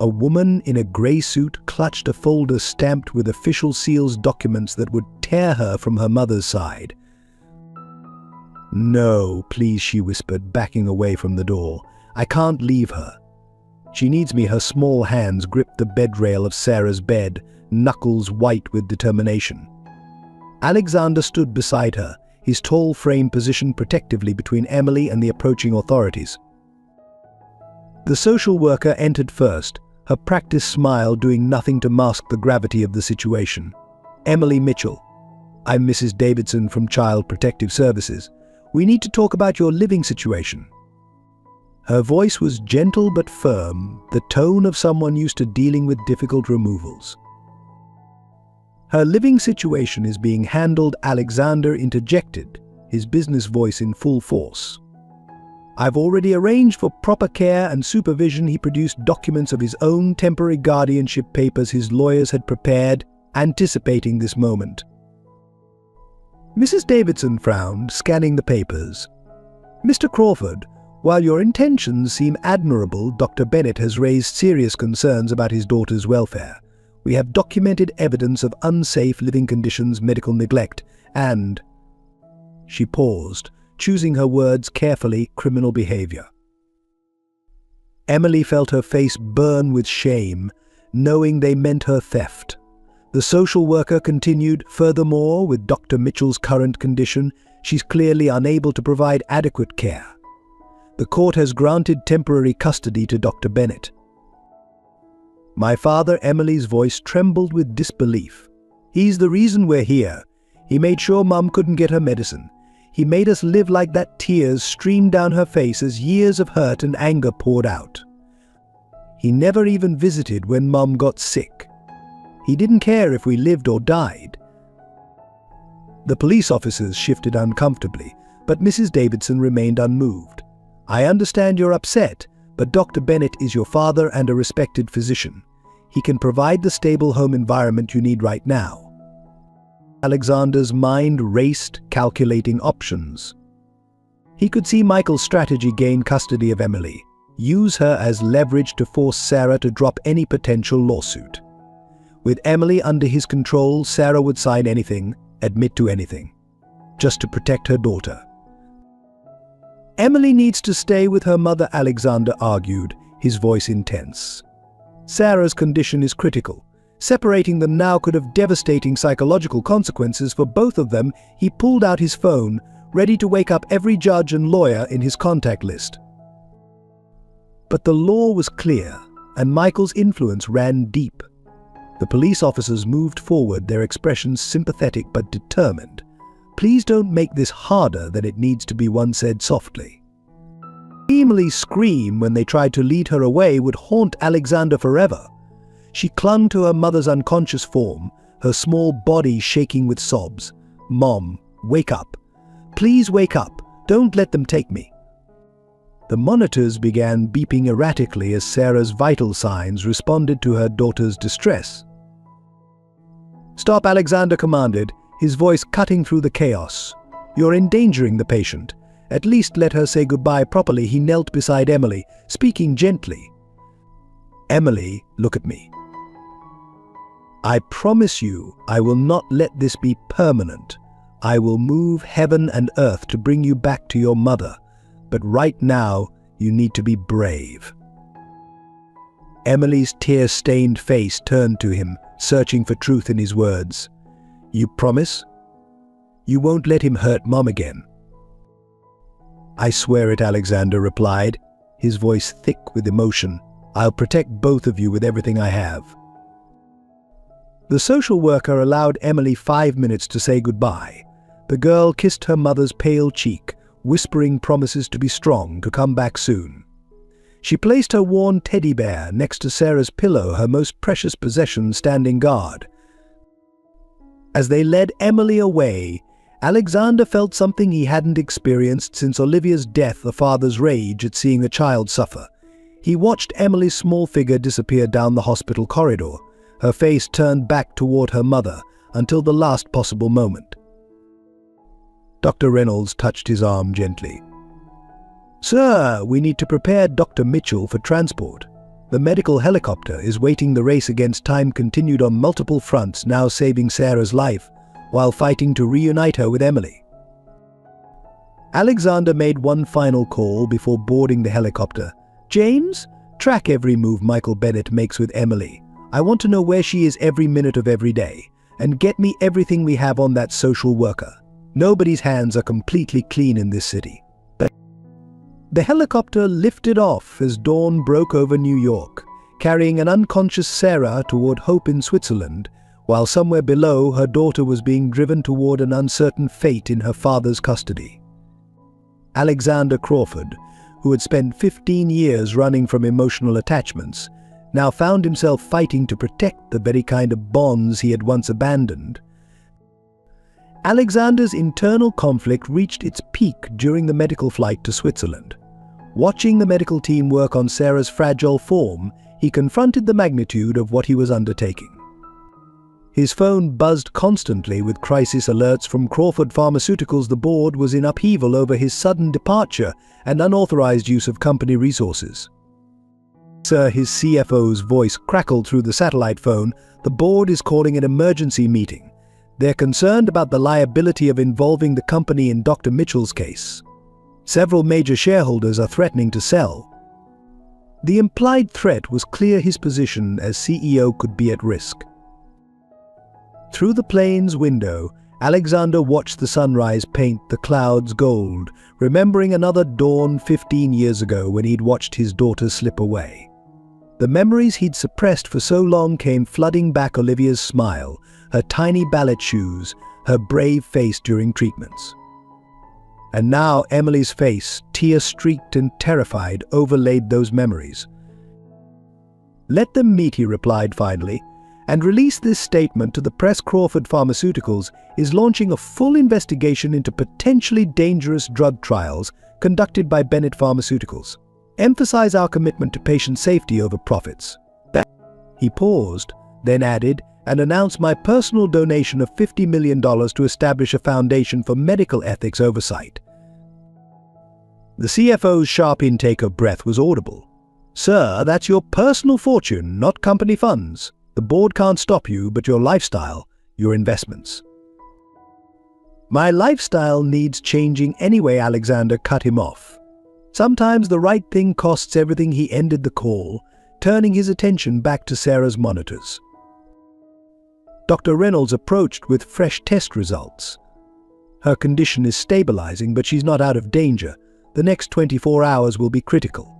A woman in a grey suit clutched a folder stamped with official seals documents that would tear her from her mother's side. "No, please," she whispered, backing away from the door. "I can't leave her. She needs me." Her small hands gripped the bedrail of Sarah's bed, knuckles white with determination. Alexander stood beside her, his tall frame positioned protectively between Emily and the approaching authorities. The social worker entered first, her practiced smile doing nothing to mask the gravity of the situation. "Emily Mitchell, I'm Mrs. Davidson from Child Protective Services. We need to talk about your living situation." Her voice was gentle but firm, the tone of someone used to dealing with difficult removals. "Her living situation is being handled," Alexander interjected, his business voice in full force. "I've already arranged for proper care and supervision." He produced documents of his own temporary guardianship papers his lawyers had prepared, anticipating this moment. Mrs. Davidson frowned, scanning the papers. "Mr. Crawford, while your intentions seem admirable, Dr. Bennett has raised serious concerns about his daughter's welfare. We have documented evidence of unsafe living conditions, medical neglect, and—" She paused, choosing her words carefully, "criminal behavior." Emily felt her face burn with shame, knowing they meant her theft. The social worker continued, "Furthermore, with Dr. Mitchell's current condition, she's clearly unable to provide adequate care. The court has granted temporary custody to Dr. Bennett." My father, Emily's voice trembled with disbelief. "He's the reason we're here. He made sure Mum couldn't get her medicine. He made us live like that." Tears streamed down her face as years of hurt and anger poured out. "He never even visited when Mum got sick. He didn't care if we lived or died." The police officers shifted uncomfortably, but Mrs. Davidson remained unmoved. "I understand you're upset, but Dr. Bennett is your father and a respected physician. He can provide the stable home environment you need right now." Alexander's mind raced, calculating options. He could see Michael's strategy: gain custody of Emily, use her as leverage to force Sarah to drop any potential lawsuit. With Emily under his control, Sarah would sign anything, admit to anything, just to protect her daughter. Emily needs to stay with her mother, Alexander argued, his voice intense. Sarah's condition is critical. Separating them now could have devastating psychological consequences for both of them. He pulled out his phone, ready to wake up every judge and lawyer in his contact list. But the law was clear, and Michael's influence ran deep. The police officers moved forward, their expressions sympathetic but determined. "Please don't make this harder than it needs to be," one said softly. Emily's scream when they tried to lead her away would haunt Alexander forever. She clung to her mother's unconscious form, her small body shaking with sobs. "Mom, wake up. Please wake up. Don't let them take me." The monitors began beeping erratically as Sarah's vital signs responded to her daughter's distress. "Stop," Alexander commanded, his voice cutting through the chaos. "You're endangering the patient. At least let her say goodbye properly." He knelt beside Emily, speaking gently. "Emily, look at me. I promise you I will not let this be permanent. I will move heaven and earth to bring you back to your mother. But right now, you need to be brave." Emily's tear-stained face turned to him, searching for truth in his words. "You promise? You won't let him hurt Mom again?" "I swear it," Alexander replied, his voice thick with emotion. "I'll protect both of you with everything I have." The social worker allowed Emily 5 minutes to say goodbye. The girl kissed her mother's pale cheek, whispering promises to be strong, to come back soon. She placed her worn teddy bear next to Sarah's pillow, her most precious possession, standing guard. As they led Emily away, Alexander felt something he hadn't experienced since Olivia's death: a father's rage at seeing a child suffer. He watched Emily's small figure disappear down the hospital corridor, her face turned back toward her mother, until the last possible moment. Dr. Reynolds touched his arm gently. "Sir, we need to prepare Dr. Mitchell for transport. The medical helicopter is waiting." The race against time continued on multiple fronts, now saving Sarah's life, while fighting to reunite her with Emily. Alexander made one final call before boarding the helicopter. "James, track every move Michael Bennett makes with Emily. I want to know where she is every minute of every day. And get me everything we have on that social worker. Nobody's hands are completely clean in this city." The helicopter lifted off as dawn broke over New York, carrying an unconscious Sarah toward Hope in Switzerland, while somewhere below her daughter was being driven toward an uncertain fate in her father's custody. Alexander Crawford, who had spent 15 years running from emotional attachments, now found himself fighting to protect the very kind of bonds he had once abandoned. Alexander's internal conflict reached its peak during the medical flight to Switzerland. Watching the medical team work on Sarah's fragile form, he confronted the magnitude of what he was undertaking. His phone buzzed constantly with crisis alerts from Crawford Pharmaceuticals. The board was in upheaval over his sudden departure and unauthorized use of company resources. "Sir," his CFO's voice crackled through the satellite phone, "the board is calling an emergency meeting. They're concerned about the liability of involving the company in Dr. Mitchell's case. Several major shareholders are threatening to sell." The implied threat was clear: his position as CEO could be at risk. Through the plane's window, Alexander watched the sunrise paint the clouds gold, remembering another dawn 15 years ago when he'd watched his daughter slip away. The memories he'd suppressed for so long came flooding back: Olivia's smile, her tiny ballet shoes, her brave face during treatments. And now Emily's face, tear-streaked and terrified, overlaid those memories. "Let them meet," he replied finally, "and release this statement to the press. Crawford Pharmaceuticals is launching a full investigation into potentially dangerous drug trials conducted by Bennett Pharmaceuticals. Emphasize our commitment to patient safety over profits." He paused, then added, and announce my personal donation of $50 million to establish a foundation for medical ethics oversight. The CFO's sharp intake of breath was audible. Sir, that's your personal fortune, not company funds. The board can't stop you, but your lifestyle, your investments. My lifestyle needs changing anyway, Alexander cut him off. Sometimes the right thing costs everything. He ended the call, turning his attention back to Sarah's monitors. Dr. Reynolds approached with fresh test results. Her condition is stabilizing, but she's not out of danger. The next 24 hours will be critical.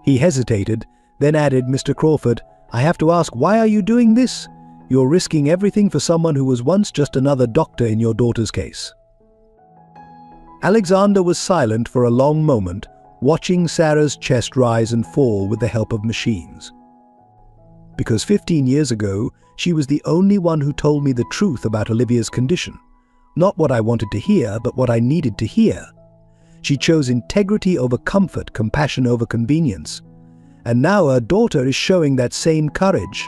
He hesitated, then added, Mr. Crawford, I have to ask, why are you doing this? You're risking everything for someone who was once just another doctor in your daughter's case. Alexander was silent for a long moment, watching Sarah's chest rise and fall with the help of machines. Because 15 years ago, she was the only one who told me the truth about Olivia's condition. Not what I wanted to hear, but what I needed to hear. She chose integrity over comfort, compassion over convenience. And now her daughter is showing that same courage.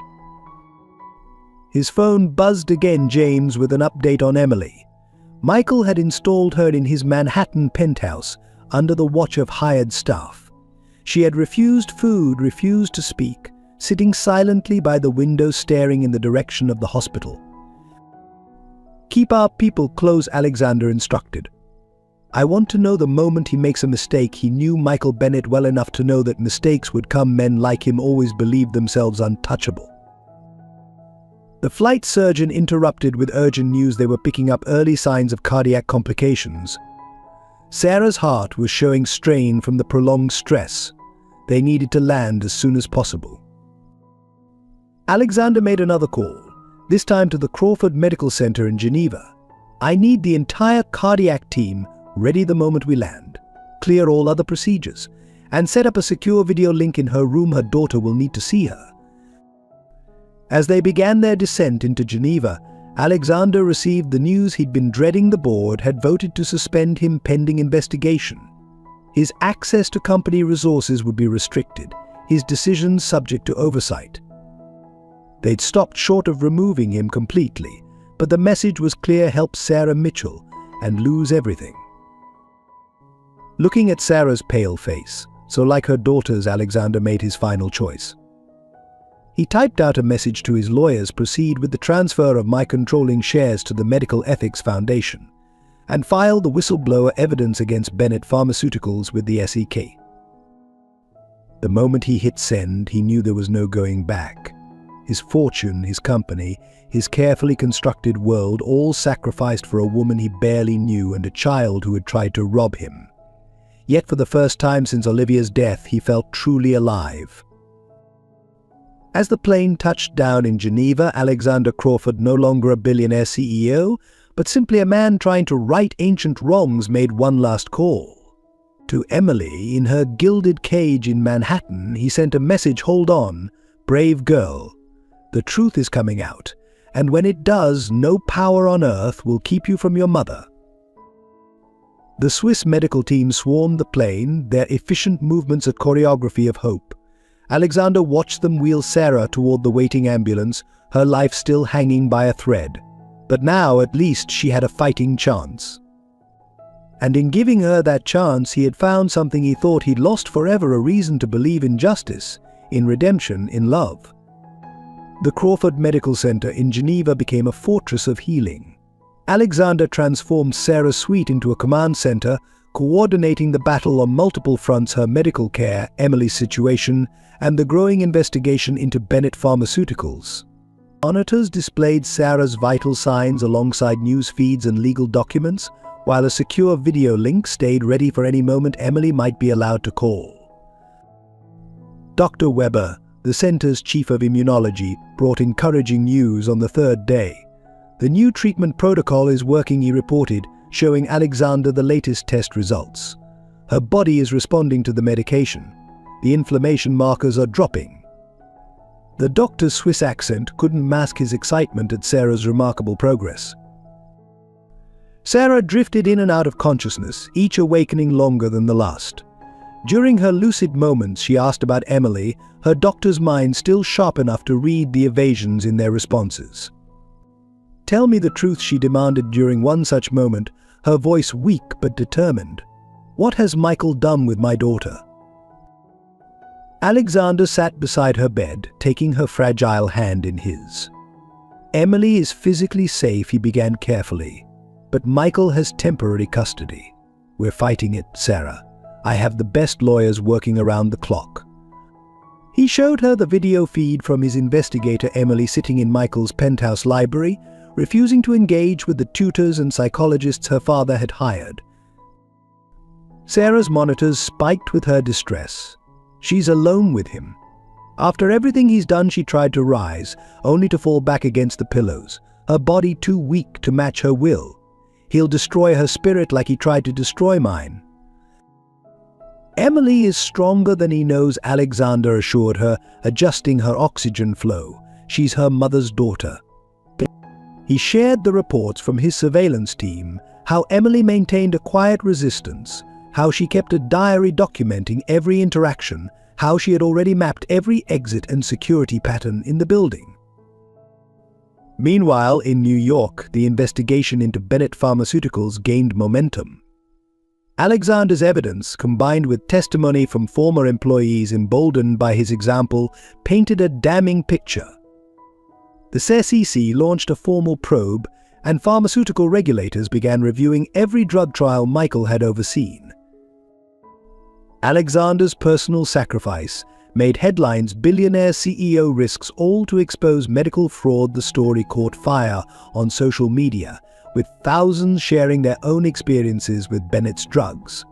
His phone buzzed again, James, with an update on Emily. Michael had installed her in his Manhattan penthouse under the watch of hired staff. She had refused food, refused to speak, sitting silently by the window staring in the direction of the hospital. Keep our people close, Alexander instructed. I want to know the moment he makes a mistake. He knew Michael Bennett well enough to know that mistakes would come. Men like him always believed themselves untouchable. The flight surgeon interrupted with urgent news. They were picking up early signs of cardiac complications. Sarah's heart was showing strain from the prolonged stress. They needed to land as soon as possible. Alexander made another call, this time to the Crawford Medical Center in Geneva. I need the entire cardiac team ready the moment we land. Clear all other procedures, and set up a secure video link in her room. Her daughter will need to see her. As they began their descent into Geneva, Alexander received the news he'd been dreading. The board had voted to suspend him pending investigation. His access to company resources would be restricted, his decisions subject to oversight. They'd stopped short of removing him completely, but the message was clear: help Sarah Mitchell and lose everything. Looking at Sarah's pale face, so like her daughter's, Alexander made his final choice. He typed out a message to his lawyers: proceed with the transfer of my controlling shares to the Medical Ethics Foundation, and file the whistleblower evidence against Bennett Pharmaceuticals with the SEC. The moment he hit send, he knew there was no going back. His fortune, his company, his carefully constructed world, all sacrificed for a woman he barely knew and a child who had tried to rob him. Yet for the first time since Olivia's death, he felt truly alive. As the plane touched down in Geneva, Alexander Crawford, no longer a billionaire CEO, but simply a man trying to right ancient wrongs, made one last call. To Emily, in her gilded cage in Manhattan, he sent a message: hold on, brave girl. The truth is coming out, and when it does, no power on earth will keep you from your mother. The Swiss medical team swarmed the plane, their efficient movements a choreography of hope. Alexander watched them wheel Sarah toward the waiting ambulance, her life still hanging by a thread. But now, at least, she had a fighting chance. And in giving her that chance, he had found something he thought he'd lost forever: a reason to believe in justice, in redemption, in love. The Crawford Medical Center in Geneva became a fortress of healing. Alexander transformed Sarah's suite into a command center, coordinating the battle on multiple fronts: her medical care, Emily's situation, and the growing investigation into Bennett Pharmaceuticals. Monitors displayed Sarah's vital signs alongside news feeds and legal documents, while a secure video link stayed ready for any moment Emily might be allowed to call. Dr. Weber, the center's chief of immunology, brought encouraging news on the third day. The new treatment protocol is working, he reported, showing Alexander the latest test results. Her body is responding to the medication. The inflammation markers are dropping. The doctor's Swiss accent couldn't mask his excitement at Sarah's remarkable progress. Sarah drifted in and out of consciousness, each awakening longer than the last. During her lucid moments, she asked about Emily, her doctor's mind still sharp enough to read the evasions in their responses. "Tell me the truth," she demanded during one such moment, her voice weak but determined. "What has Michael done with my daughter?" Alexander sat beside her bed, taking her fragile hand in his. "Emily is physically safe," he began carefully, "but Michael has temporary custody. We're fighting it, Sarah. I have the best lawyers working around the clock." He showed her the video feed from his investigator Emily sitting in Michael's penthouse library, refusing to engage with the tutors and psychologists her father had hired. Sarah's monitors spiked with her distress. She's alone with him. After everything he's done, she tried to rise, only to fall back against the pillows, her body too weak to match her will. He'll destroy her spirit like he tried to destroy mine. "Emily is stronger than he knows," Alexander assured her, adjusting her oxygen flow. "She's her mother's daughter." He shared the reports from his surveillance team, how Emily maintained a quiet resistance, how she kept a diary documenting every interaction, how she had already mapped every exit and security pattern in the building. Meanwhile, in New York, the investigation into Bennett Pharmaceuticals gained momentum. Alexander's evidence, combined with testimony from former employees emboldened by his example, painted a damning picture. The SEC launched a formal probe, and pharmaceutical regulators began reviewing every drug trial Michael had overseen. Alexander's personal sacrifice made headlines. "Billionaire CEO risks all to expose medical fraud." The story caught fire on social media, with thousands sharing their own experiences with Bennett's drugs.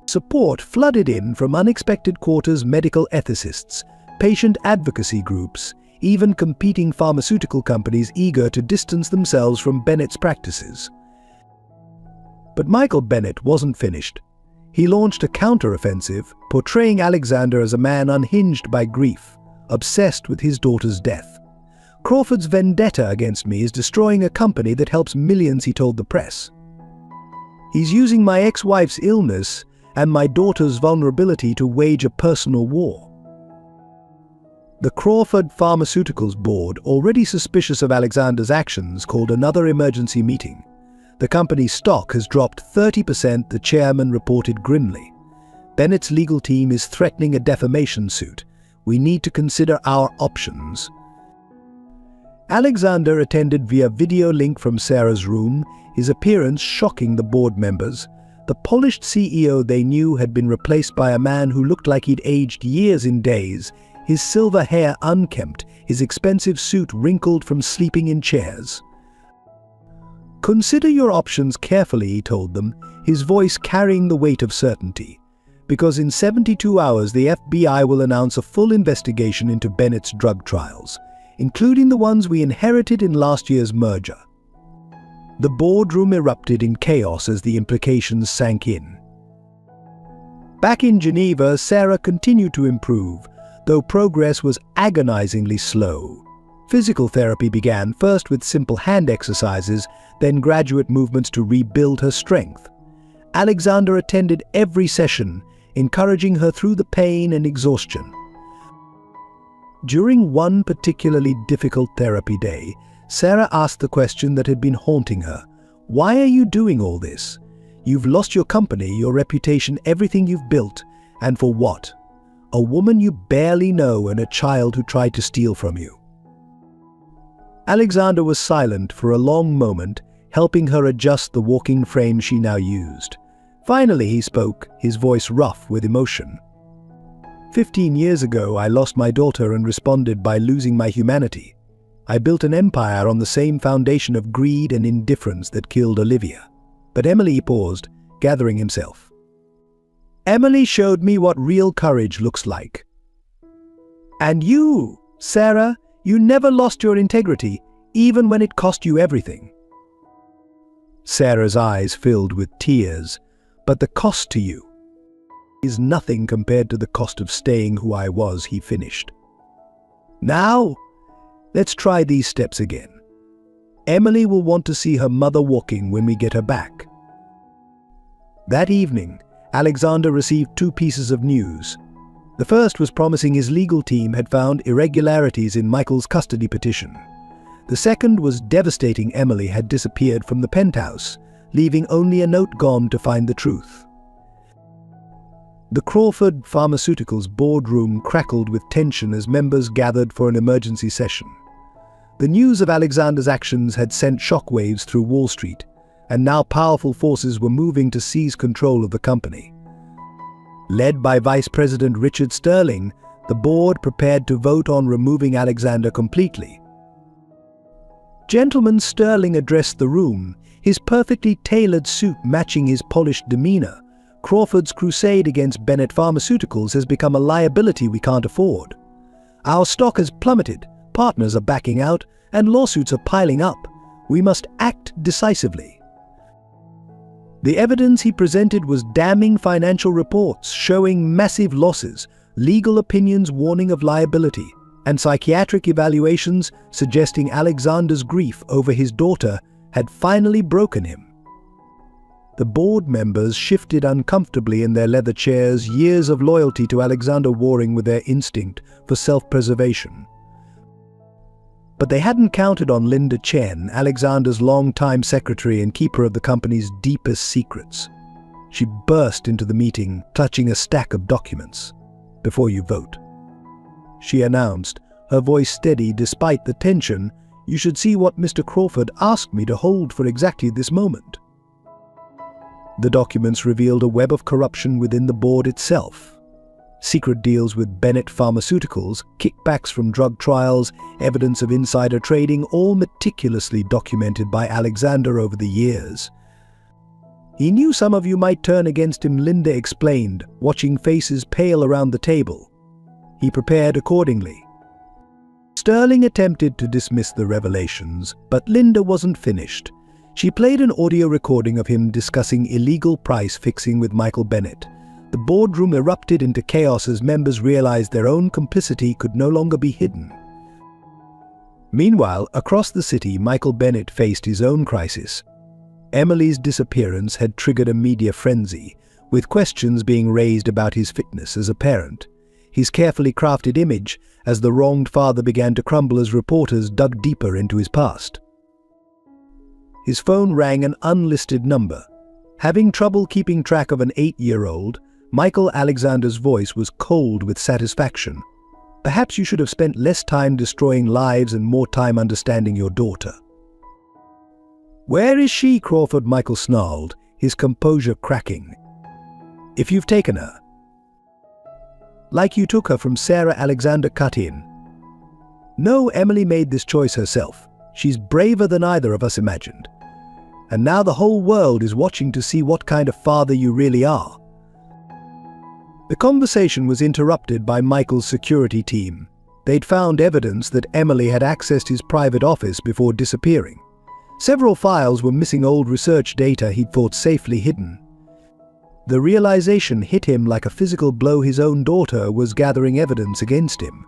Support flooded in from unexpected quarters, medical ethicists, patient advocacy groups, even competing pharmaceutical companies eager to distance themselves from Bennett's practices. But Michael Bennett wasn't finished. He launched a counteroffensive, portraying Alexander as a man unhinged by grief, obsessed with his daughter's death. "Crawford's vendetta against me is destroying a company that helps millions," he told the press. "He's using my ex-wife's illness and my daughter's vulnerability to wage a personal war." The Crawford Pharmaceuticals board, already suspicious of Alexander's actions, called another emergency meeting. "The company's stock has dropped 30%, the chairman reported grimly. "Bennett's legal team is threatening a defamation suit. We need to consider our options." Alexander attended via video link from Sarah's room, his appearance shocking the board members. The polished CEO they knew had been replaced by a man who looked like he'd aged years in days, his silver hair unkempt, his expensive suit wrinkled from sleeping in chairs. "Consider your options carefully," he told them, his voice carrying the weight of certainty. "Because in 72 hours the FBI will announce a full investigation into Bennett's drug trials, including the ones we inherited in last year's merger." The boardroom erupted in chaos as the implications sank in. Back in Geneva, Sarah continued to improve, though progress was agonizingly slow. Physical therapy began, first with simple hand exercises, then graduate movements to rebuild her strength. Alexander attended every session, encouraging her through the pain and exhaustion. During one particularly difficult therapy day, Sarah asked the question that had been haunting her. "Why are you doing all this? You've lost your company, your reputation, everything you've built, and for what? A woman you barely know and a child who tried to steal from you." Alexander was silent for a long moment, helping her adjust the walking frame she now used. Finally he spoke, his voice rough with emotion. 15 years ago I lost my daughter and responded by losing my humanity. I built an empire on the same foundation of greed and indifference that killed Olivia." But Emily paused, gathering himself. "Emily showed me what real courage looks like. And you, Sarah, you never lost your integrity, even when it cost you everything." Sarah's eyes filled with tears. "But the cost to you is nothing compared to the cost of staying who I was," he finished. "Now, let's try these steps again. Emily will want to see her mother walking when we get her back." That evening, Alexander received two pieces of news. The first was promising his legal team had found irregularities in Michael's custody petition. The second was devastating. Emily had disappeared from the penthouse, leaving only a note gone to find the truth. The Crawford Pharmaceuticals boardroom crackled with tension as members gathered for an emergency session. The news of Alexander's actions had sent shockwaves through Wall Street, and now powerful forces were moving to seize control of the company. Led by Vice President Richard Sterling, the board prepared to vote on removing Alexander completely. Gentleman, Sterling addressed the room, his perfectly tailored suit matching his polished demeanor. Crawford's crusade against Bennett Pharmaceuticals has become a liability we can't afford. Our stock has plummeted, partners are backing out, and lawsuits are piling up. We must act decisively. The evidence he presented was damning: financial reports showing massive losses, legal opinions warning of liability, and psychiatric evaluations suggesting Alexander's grief over his daughter had finally broken him. The board members shifted uncomfortably in their leather chairs, years of loyalty to Alexander warring with their instinct for self-preservation. But they hadn't counted on Linda Chen, Alexander's longtime secretary and keeper of the company's deepest secrets. She burst into the meeting, clutching a stack of documents. "Before you vote," she announced, her voice steady despite the tension, "you should see what Mr. Crawford asked me to hold for exactly this moment." The documents revealed a web of corruption within the board itself. Secret deals with Bennett Pharmaceuticals, kickbacks from drug trials, evidence of insider trading, all meticulously documented by Alexander over the years. "He knew some of you might turn against him," Linda explained, watching faces pale around the table. He prepared accordingly. Sterling attempted to dismiss the revelations, but Linda wasn't finished. She played an audio recording of him discussing illegal price fixing with Michael Bennett. The boardroom erupted into chaos as members realized their own complicity could no longer be hidden. Meanwhile, across the city, Michael Bennett faced his own crisis. Emily's disappearance had triggered a media frenzy, with questions being raised about his fitness as a parent, his carefully crafted image as the wronged father began to crumble as reporters dug deeper into his past. His phone rang an unlisted number. Having trouble keeping track of an 8-year-old, Michael Alexander's voice was cold with satisfaction. "Perhaps you should have spent less time destroying lives and more time understanding your daughter." "Where is she, Crawford?" Michael snarled, his composure cracking. "If you've taken her." "Like you took her from Sarah," Alexander cut in. "No, Emily made this choice herself. She's braver than either of us imagined. And now the whole world is watching to see what kind of father you really are." The conversation was interrupted by Michael's security team. They'd found evidence that Emily had accessed his private office before disappearing. Several files were missing old research data he'd thought safely hidden. The realization hit him like a physical blow. His own daughter was gathering evidence against him.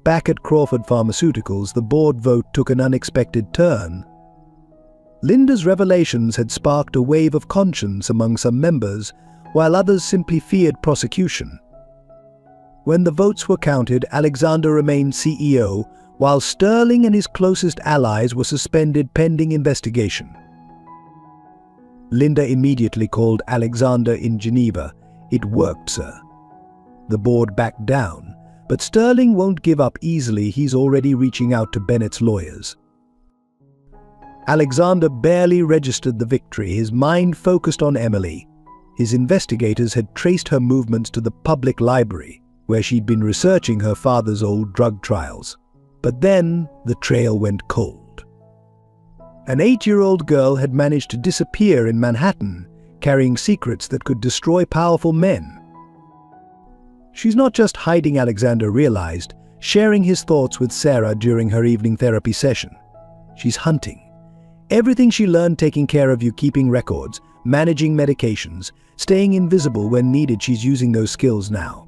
Back at Crawford Pharmaceuticals, the board vote took an unexpected turn. Linda's revelations had sparked a wave of conscience among some members, while others simply feared prosecution. When the votes were counted, Alexander remained CEO, while Sterling and his closest allies were suspended pending investigation. Linda immediately called Alexander in Geneva. "It worked, sir." The board backed down, but Sterling won't give up easily. He's already reaching out to Bennett's lawyers. Alexander barely registered the victory, his mind focused on Emily. His investigators had traced her movements to the public library, where she'd been researching her father's old drug trials. But then, the trail went cold. An 8-year-old girl had managed to disappear in Manhattan, carrying secrets that could destroy powerful men. She's not just hiding, Alexander realized, sharing his thoughts with Sarah during her evening therapy session. She's hunting. Everything she learned, taking care of you, keeping records, managing medications, staying invisible when needed, she's using those skills now.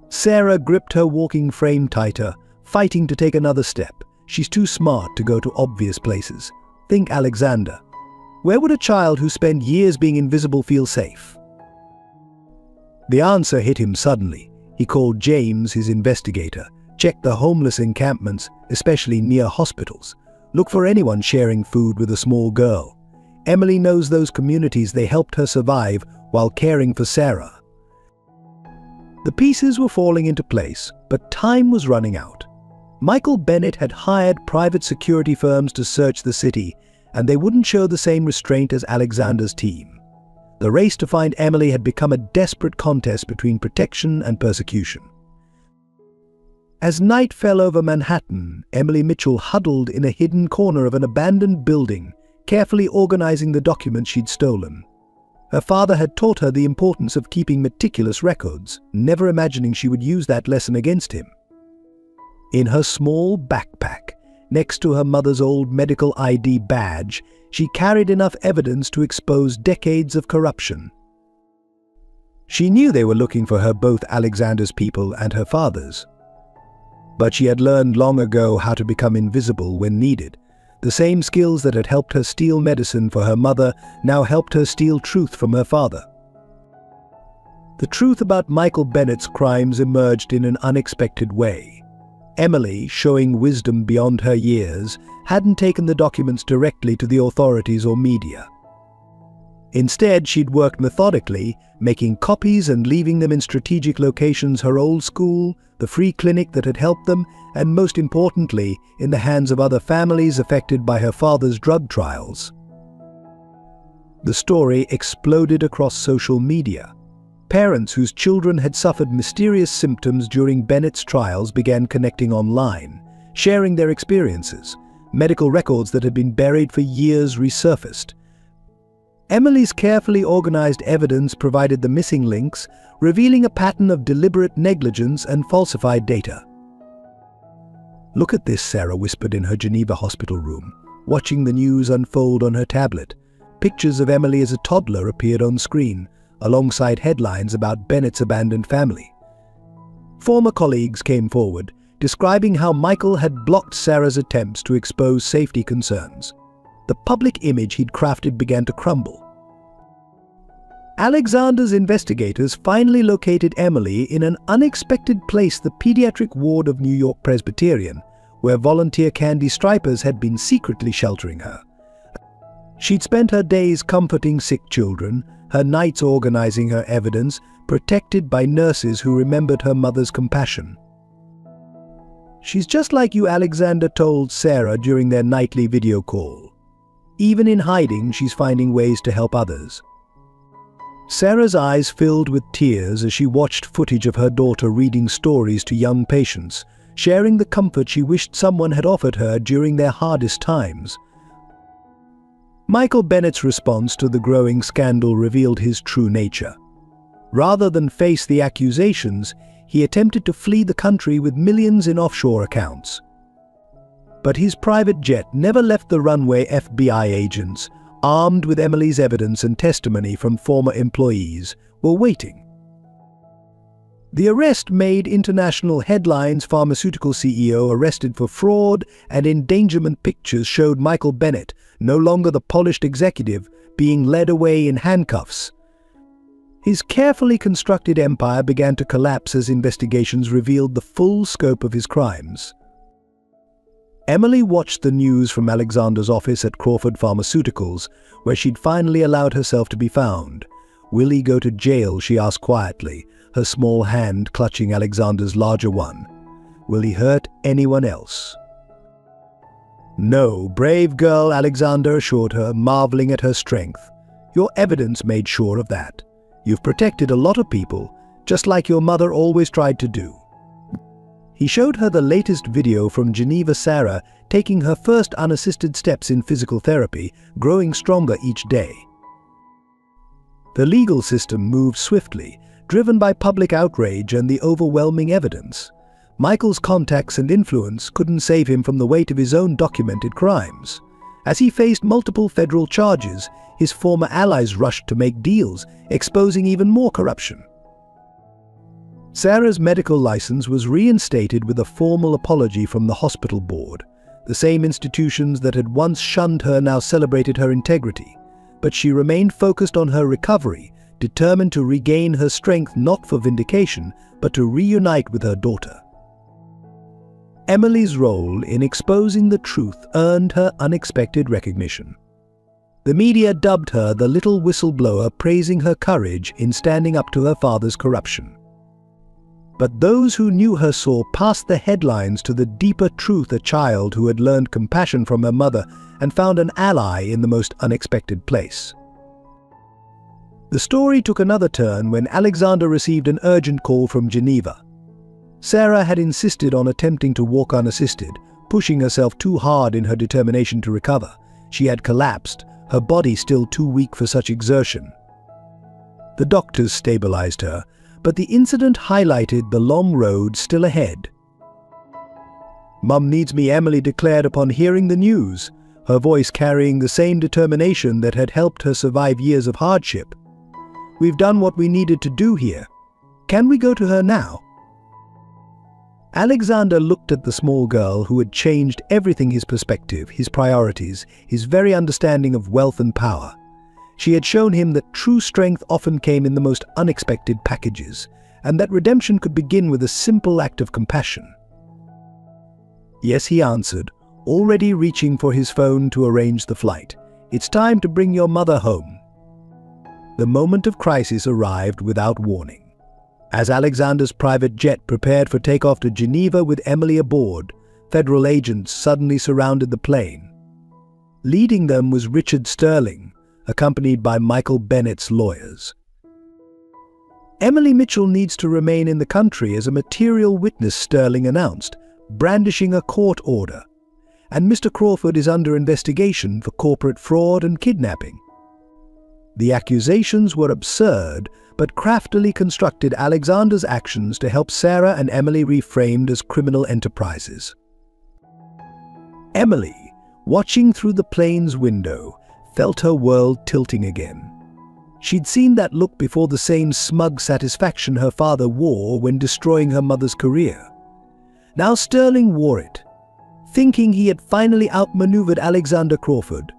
Sarah gripped her walking frame tighter, fighting to take another step. She's too smart to go to obvious places. Think Alexander. Where would a child who spent years being invisible feel safe? The answer hit him suddenly. He called James, his investigator, checked the homeless encampments, especially near hospitals. Look for anyone sharing food with a small girl. Emily knows those communities. They helped her survive while caring for Sarah. The pieces were falling into place, but time was running out. Michael Bennett had hired private security firms to search the city, and they wouldn't show the same restraint as Alexander's team. The race to find Emily had become a desperate contest between protection and persecution. As night fell over Manhattan, Emily Mitchell huddled in a hidden corner of an abandoned building, carefully organizing the documents she'd stolen. Her father had taught her the importance of keeping meticulous records, never imagining she would use that lesson against him. In her small backpack, next to her mother's old medical ID badge, she carried enough evidence to expose decades of corruption. She knew they were looking for her, both Alexander's people and her father's. But she had learned long ago how to become invisible when needed. The same skills that had helped her steal medicine for her mother now helped her steal truth from her father. The truth about Michael Bennett's crimes emerged in an unexpected way. Emily, showing wisdom beyond her years, hadn't taken the documents directly to the authorities or media. Instead, she'd worked methodically, making copies and leaving them in strategic locations: her old school, the free clinic that had helped them, and most importantly, in the hands of other families affected by her father's drug trials. The story exploded across social media. Parents whose children had suffered mysterious symptoms during Bennett's trials began connecting online, sharing their experiences. Medical records that had been buried for years resurfaced. Emily's carefully organized evidence provided the missing links, revealing a pattern of deliberate negligence and falsified data. "Look at this," Sarah whispered in her Geneva hospital room, watching the news unfold on her tablet. Pictures of Emily as a toddler appeared on screen, alongside headlines about Bennett's abandoned family. Former colleagues came forward, describing how Michael had blocked Sarah's attempts to expose safety concerns. The public image he'd crafted began to crumble. Alexander's investigators finally located Emily in an unexpected place: the pediatric ward of New York Presbyterian, where volunteer Candy Stripers had been secretly sheltering her. She'd spent her days comforting sick children, her nights organizing her evidence, protected by nurses who remembered her mother's compassion. "She's just like you," Alexander told Sarah during their nightly video call. "Even in hiding, she's finding ways to help others." Sarah's eyes filled with tears as she watched footage of her daughter reading stories to young patients, sharing the comfort she wished someone had offered her during their hardest times. Michael Bennett's response to the growing scandal revealed his true nature. Rather than face the accusations, he attempted to flee the country with millions in offshore accounts. But his private jet never left the runway. FBI agents, armed with Emily's evidence and testimony from former employees, were waiting. The arrest made international headlines. Pharmaceutical CEO arrested for fraud and endangerment. Pictures showed Michael Bennett, no longer the polished executive, being led away in handcuffs. His carefully constructed empire began to collapse as investigations revealed the full scope of his crimes. Emily watched the news from Alexander's office at Crawford Pharmaceuticals, where she'd finally allowed herself to be found. "Will he go to jail?" she asked quietly, her small hand clutching Alexander's larger one. "Will he hurt anyone else?" "No, brave girl," Alexander assured her, marveling at her strength. "Your evidence made sure of that. You've protected a lot of people, just like your mother always tried to do." He showed her the latest video from Geneva. Sarah, taking her first unassisted steps in physical therapy, growing stronger each day. The legal system moved swiftly, driven by public outrage and the overwhelming evidence. Michael's contacts and influence couldn't save him from the weight of his own documented crimes. As he faced multiple federal charges, his former allies rushed to make deals, exposing even more corruption. Sarah's medical license was reinstated with a formal apology from the hospital board. The same institutions that had once shunned her now celebrated her integrity. but she remained focused on her recovery, determined to regain her strength not for vindication, but to reunite with her daughter. Emily's role in exposing the truth earned her unexpected recognition. The media dubbed her the little whistleblower, praising her courage in standing up to her father's corruption. But those who knew her saw past the headlines to the deeper truth: a child who had learned compassion from her mother and found an ally in the most unexpected place. The story took another turn when Alexander received an urgent call from Geneva. Sarah had insisted on attempting to walk unassisted, pushing herself too hard in her determination to recover. She had collapsed, her body still too weak for such exertion. The doctors stabilized her, but the incident highlighted the long road still ahead. "Mum needs me," Emily declared upon hearing the news, her voice carrying the same determination that had helped her survive years of hardship. "We've done what we needed to do here. Can we go to her now?" Alexander looked at the small girl who had changed everything: his perspective, his priorities, his very understanding of wealth and power. She had shown him that true strength often came in the most unexpected packages, and that redemption could begin with a simple act of compassion. "Yes," he answered, already reaching for his phone to arrange the flight. "It's time to bring your mother home." The moment of crisis arrived without warning. As Alexander's private jet prepared for takeoff to Geneva with Emily aboard, federal agents suddenly surrounded the plane. Leading them was Richard Sterling, accompanied by Michael Bennett's lawyers. "Emily Mitchell needs to remain in the country as a material witness," Sterling announced, brandishing a court order. "And Mr. Crawford is under investigation for corporate fraud and kidnapping." The accusations were absurd, but craftily constructed Alexander's actions to help Sarah and Emily reframed as criminal enterprises. Emily, watching through the plane's window, felt her world tilting again. She'd seen that look before, the same smug satisfaction her father wore when destroying her mother's career. Now Sterling wore it, thinking he had finally outmaneuvered Alexander Crawford.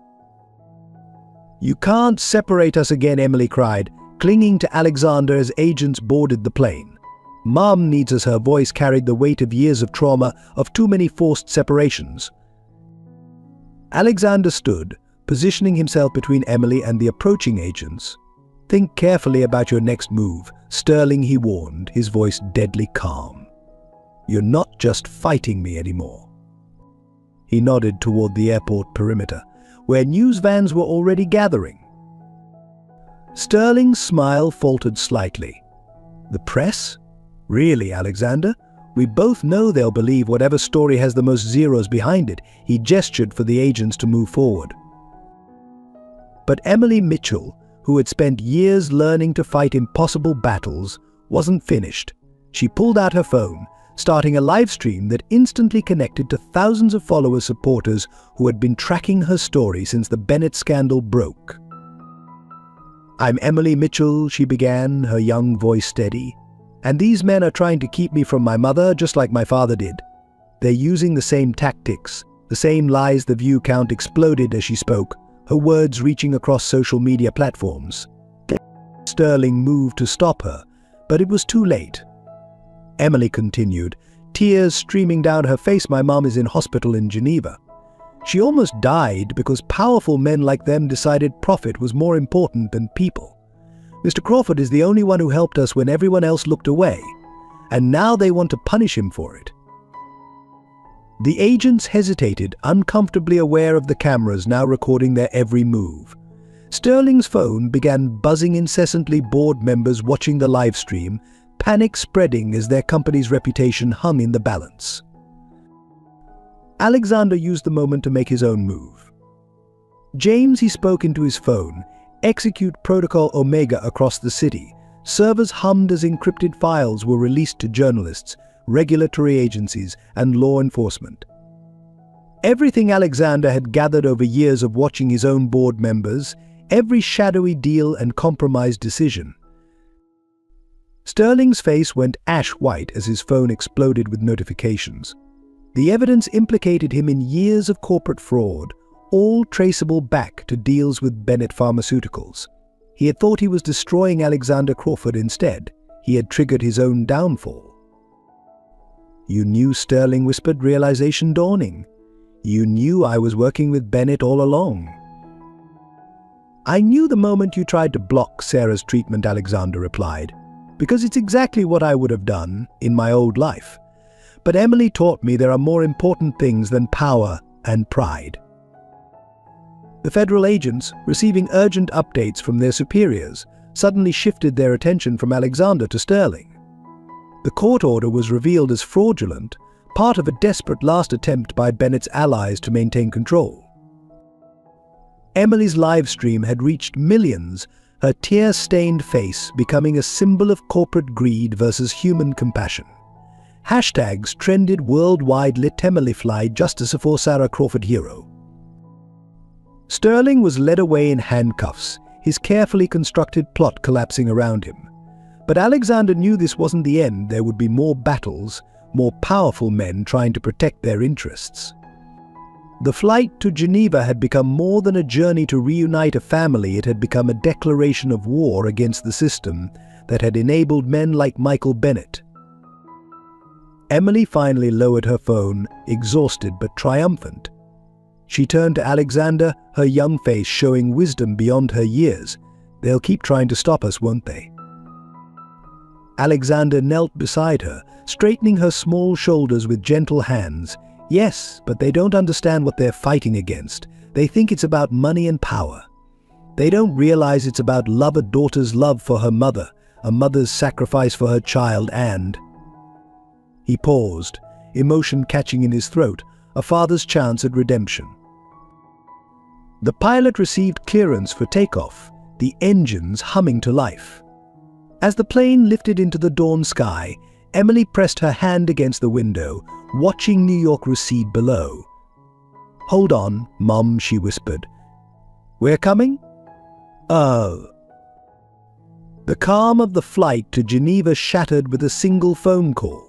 "You can't separate us again," Emily cried, clinging to Alexander as agents boarded the plane. "Mom needs us." Her voice carried the weight of years of trauma, of too many forced separations. Alexander stood, positioning himself between Emily and the approaching agents. "Think carefully about your next move," Sterling, he warned, his voice deadly calm. "You're not just fighting me anymore." He nodded toward the airport perimeter, where news vans were already gathering. Sterling's smile faltered slightly. "The press? Really, Alexander? We both know they'll believe whatever story has the most zeros behind it." He gestured for the agents to move forward. But Emily Mitchell, who had spent years learning to fight impossible battles, wasn't finished. She pulled out her phone, starting a live stream that instantly connected to thousands of supporters who had been tracking her story since the Bennett scandal broke. "I'm Emily Mitchell," she began, her young voice steady. "And these men are trying to keep me from my mother, just like my father did. They're using the same tactics, the same lies." The view count exploded as she spoke, her words reaching across social media platforms. Sterling moved to stop her, but it was too late. Emily continued, tears streaming down her face. "My mom is in hospital in Geneva. She almost died because powerful men like them decided profit was more important than people. Mr. Crawford is the only one who helped us when everyone else looked away, and now they want to punish him for it." The agents hesitated, uncomfortably aware of the cameras now recording their every move. Sterling's phone began buzzing incessantly, board members watching the live stream, panic spreading as their company's reputation hung in the balance. Alexander used the moment to make his own move. "James," he spoke into his phone, "execute Protocol Omega across the city." Servers hummed as encrypted files were released to journalists, regulatory agencies, and law enforcement. Everything Alexander had gathered over years of watching his own board members, every shadowy deal and compromised decision. Sterling's face went ash white as his phone exploded with notifications. The evidence implicated him in years of corporate fraud, all traceable back to deals with Bennett Pharmaceuticals. He had thought he was destroying Alexander Crawford instead. He had triggered his own downfall. "You knew," Sterling whispered, realization dawning. "You knew I was working with Bennett all along." "I knew the moment you tried to block Sarah's treatment," Alexander replied, "because it's exactly what I would have done in my old life. But Emily taught me there are more important things than power and pride." The federal agents, receiving urgent updates from their superiors, suddenly shifted their attention from Alexander to Sterling. The court order was revealed as fraudulent, part of a desperate last attempt by Bennett's allies to maintain control. Emily's live stream had reached millions, her tear-stained face becoming a symbol of corporate greed versus human compassion. Hashtags trended worldwide. "Let Emily fly, justice for Sarah Crawford hero." Sterling was led away in handcuffs, his carefully constructed plot collapsing around him. But Alexander knew this wasn't the end. There would be more battles, more powerful men trying to protect their interests. The flight to Geneva had become more than a journey to reunite a family. It had become a declaration of war against the system that had enabled men like Michael Bennett. Emily finally lowered her phone, exhausted but triumphant. She turned to Alexander, her young face showing wisdom beyond her years. "They'll keep trying to stop us, won't they?" Alexander knelt beside her, straightening her small shoulders with gentle hands. "Yes, but they don't understand what they're fighting against. They think it's about money and power. They don't realize it's about love, a daughter's love for her mother, a mother's sacrifice for her child, and—" He paused, emotion catching in his throat, a father's chance at redemption. The pilot received clearance for takeoff, the engines humming to life. As the plane lifted into the dawn sky, Emily pressed her hand against the window, watching New York recede below. "Hold on, Mom," she whispered. "We're coming?" "Oh." The calm of the flight to Geneva shattered with a single phone call.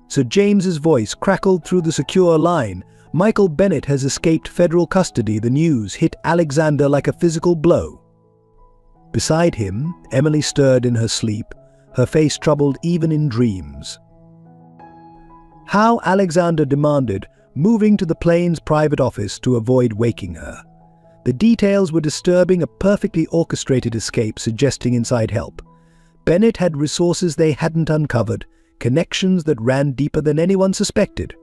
Sir James's voice crackled through the secure line. "Michael Bennett has escaped federal custody." The news hit Alexander like a physical blow. Beside him, Emily stirred in her sleep, her face troubled even in dreams. "How?" Alexander demanded, moving to the plane's private office to avoid waking her. The details were disturbing, a perfectly orchestrated escape suggesting inside help. Bennett had resources they hadn't uncovered, connections that ran deeper than anyone suspected.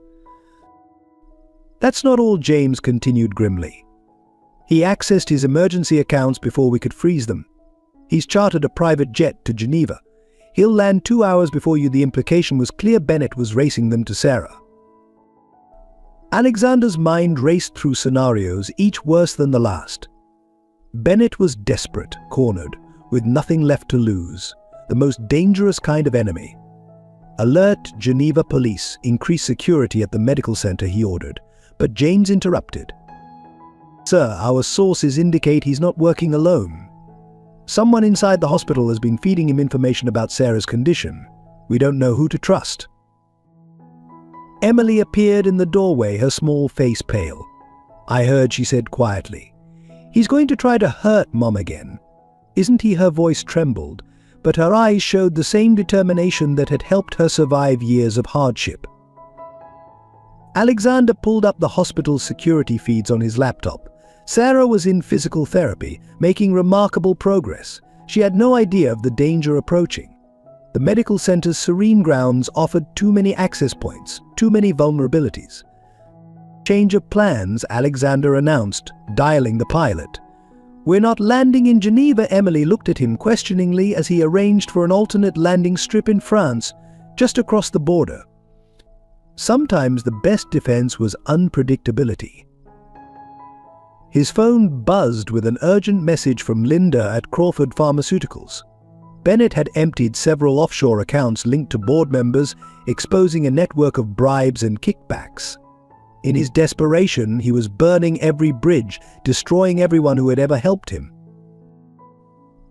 "That's not all," James continued grimly. "He accessed his emergency accounts before we could freeze them. He's chartered a private jet to Geneva. He'll land 2 hours before you." The implication was clear. Bennett was racing them to Sarah. Alexander's mind raced through scenarios, each worse than the last. Bennett was desperate, cornered, with nothing left to lose, the most dangerous kind of enemy. "Alert Geneva police, increase security at the medical center," he ordered, but James interrupted. "Sir, our sources indicate he's not working alone. Someone inside the hospital has been feeding him information about Sarah's condition. We don't know who to trust." Emily appeared in the doorway, her small face pale. "I heard," she said quietly. "He's going to try to hurt Mom again. Isn't he?" Her voice trembled, but her eyes showed the same determination that had helped her survive years of hardship. Alexander pulled up the hospital's security feeds on his laptop. Sarah was in physical therapy, making remarkable progress. She had no idea of the danger approaching. The medical center's serene grounds offered too many access points, too many vulnerabilities. "Change of plans," Alexander announced, dialing the pilot. "We're not landing in Geneva." Emily looked at him questioningly as he arranged for an alternate landing strip in France, just across the border. Sometimes the best defense was unpredictability. His phone buzzed with an urgent message from Linda at Crawford Pharmaceuticals. Bennett had emptied several offshore accounts linked to board members, exposing a network of bribes and kickbacks. In his desperation, he was burning every bridge, destroying everyone who had ever helped him.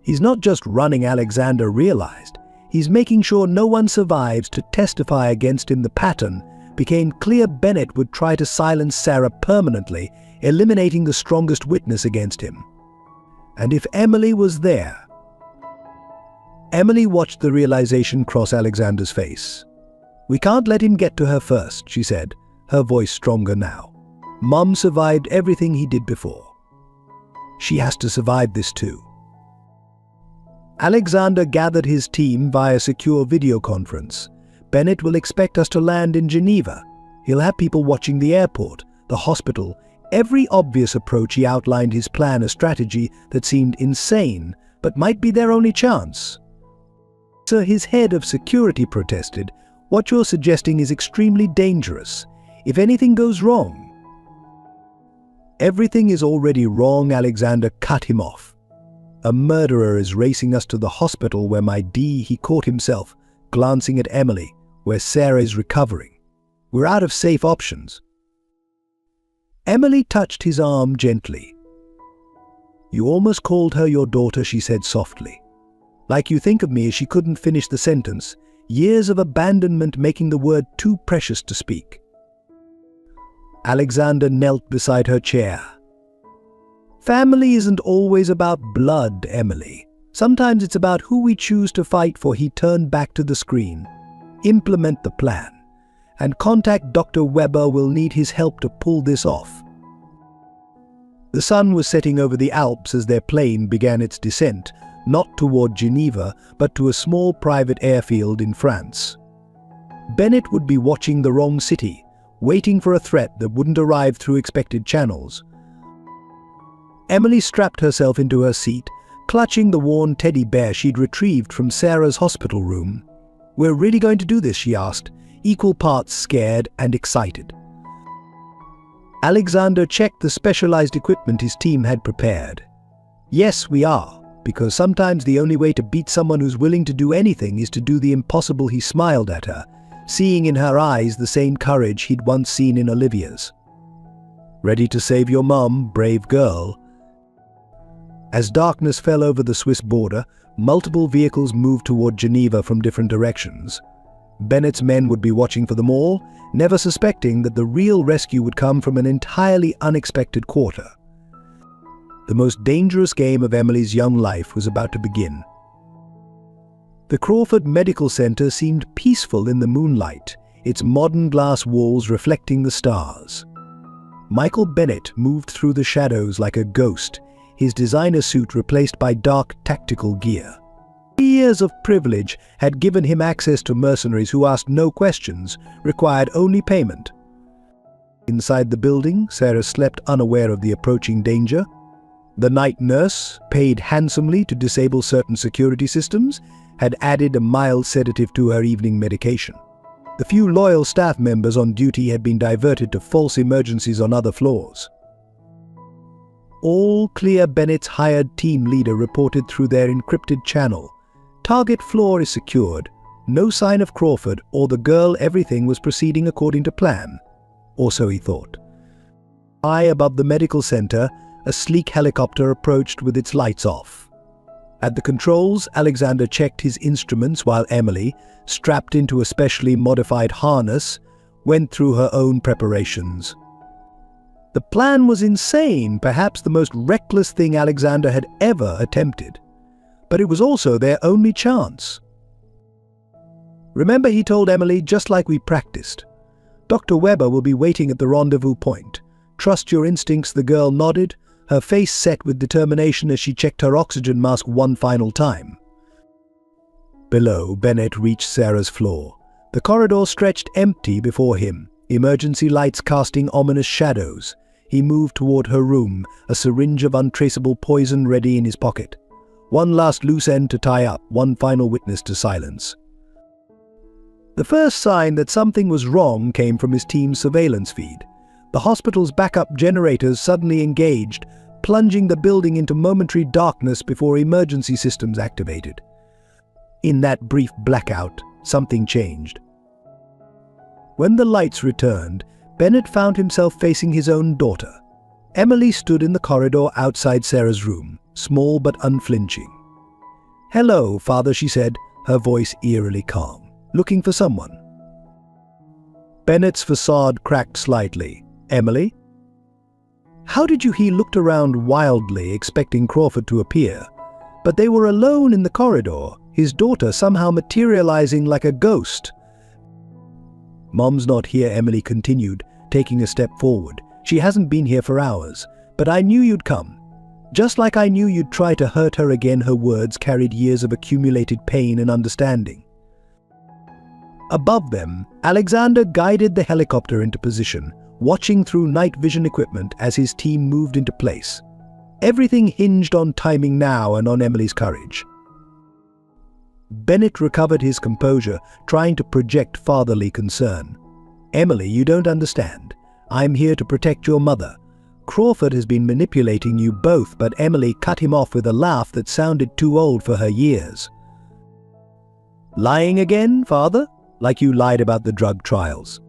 "He's not just running," Alexander realized. "He's making sure no one survives to testify against him." The pattern became clear. Bennett would try to silence Sarah permanently, eliminating the strongest witness against him. And if Emily was there? Emily watched the realization cross Alexander's face. "We can't let him get to her first," she said, her voice stronger now. "Mom survived everything he did before. She has to survive this too." Alexander gathered his team via secure video conference. "Bennett will expect us to land in Geneva. He'll have people watching the airport, the hospital." Every obvious approach he outlined his plan, a strategy that seemed insane, but might be their only chance. Sir, his head of security protested, "What you're suggesting is extremely dangerous. If anything goes wrong..." "Everything is already wrong," Alexander cut him off. "A murderer is racing us to the hospital where he caught himself, glancing at Emily, where Sarah is recovering. We're out of safe options." Emily touched his arm gently. "You almost called her your daughter," she said softly. "Like you think of me," as she couldn't finish the sentence, years of abandonment making the word too precious to speak. Alexander knelt beside her chair. "Family isn't always about blood, Emily. Sometimes it's about who we choose to fight for." He turned back to the screen. "Implement the plan. And contact Dr. Weber. Will need his help to pull this off." The sun was setting over the Alps as their plane began its descent, not toward Geneva, but to a small private airfield in France. Bennett would be watching the wrong city, waiting for a threat that wouldn't arrive through expected channels. Emily strapped herself into her seat, clutching the worn teddy bear she'd retrieved from Sarah's hospital room. "We're really going to do this?" she asked, equal parts scared and excited. Alexander checked the specialized equipment his team had prepared. "Yes, we are, because sometimes the only way to beat someone who's willing to do anything is to do the impossible." He smiled at her, seeing in her eyes the same courage he'd once seen in Olivia's. "Ready to save your mom, brave girl?" As darkness fell over the Swiss border, multiple vehicles moved toward Geneva from different directions. Bennett's men would be watching for them all, never suspecting that the real rescue would come from an entirely unexpected quarter. The most dangerous game of Emily's young life was about to begin. The Crawford Medical Center seemed peaceful in the moonlight, its modern glass walls reflecting the stars. Michael Bennett moved through the shadows like a ghost, his designer suit replaced by dark tactical gear. Years of privilege had given him access to mercenaries who asked no questions, required only payment. Inside the building, Sarah slept unaware of the approaching danger. The night nurse, paid handsomely to disable certain security systems, had added a mild sedative to her evening medication. The few loyal staff members on duty had been diverted to false emergencies on other floors. All clear. Bennett's hired team leader reported through their encrypted channel. "Target floor is secured. No sign of Crawford or the girl. Everything was proceeding according to plan." Or so he thought. High above the medical center, a sleek helicopter approached with its lights off. At the controls, Alexander checked his instruments while Emily, strapped into a specially modified harness, went through her own preparations. The plan was insane, perhaps the most reckless thing Alexander had ever attempted. But it was also their only chance. "Remember," he told Emily, "just like we practiced. Dr. Weber will be waiting at the rendezvous point. Trust your instincts." The girl nodded, her face set with determination as she checked her oxygen mask one final time. Below, Bennett reached Sarah's floor. The corridor stretched empty before him, emergency lights casting ominous shadows. He moved toward her room, a syringe of untraceable poison ready in his pocket. One last loose end to tie up, one final witness to silence. The first sign that something was wrong came from his team's surveillance feed. The hospital's backup generators suddenly engaged, plunging the building into momentary darkness before emergency systems activated. In that brief blackout, something changed. When the lights returned, Bennett found himself facing his own daughter. Emily stood in the corridor outside Sarah's room, small but unflinching. "Hello, Father," she said, her voice eerily calm. "Looking for someone?" Bennett's facade cracked slightly. "Emily?" How did you? He looked around wildly, expecting Crawford to appear. But they were alone in the corridor, his daughter somehow materializing like a ghost. Mom's not here, Emily continued, taking a step forward. She hasn't been here for hours, but I knew you'd come. Just like I knew you'd try to hurt her again. Her words carried years of accumulated pain and understanding. Above them, Alexander guided the helicopter into position, watching through night vision equipment as his team moved into place. Everything hinged on timing now and on Emily's courage. Bennett recovered his composure, trying to project fatherly concern. Emily, you don't understand. I'm here to protect your mother. Crawford has been manipulating you both, but Emily cut him off with a laugh that sounded too old for her years. Lying again, father? Like you lied about the drug trials.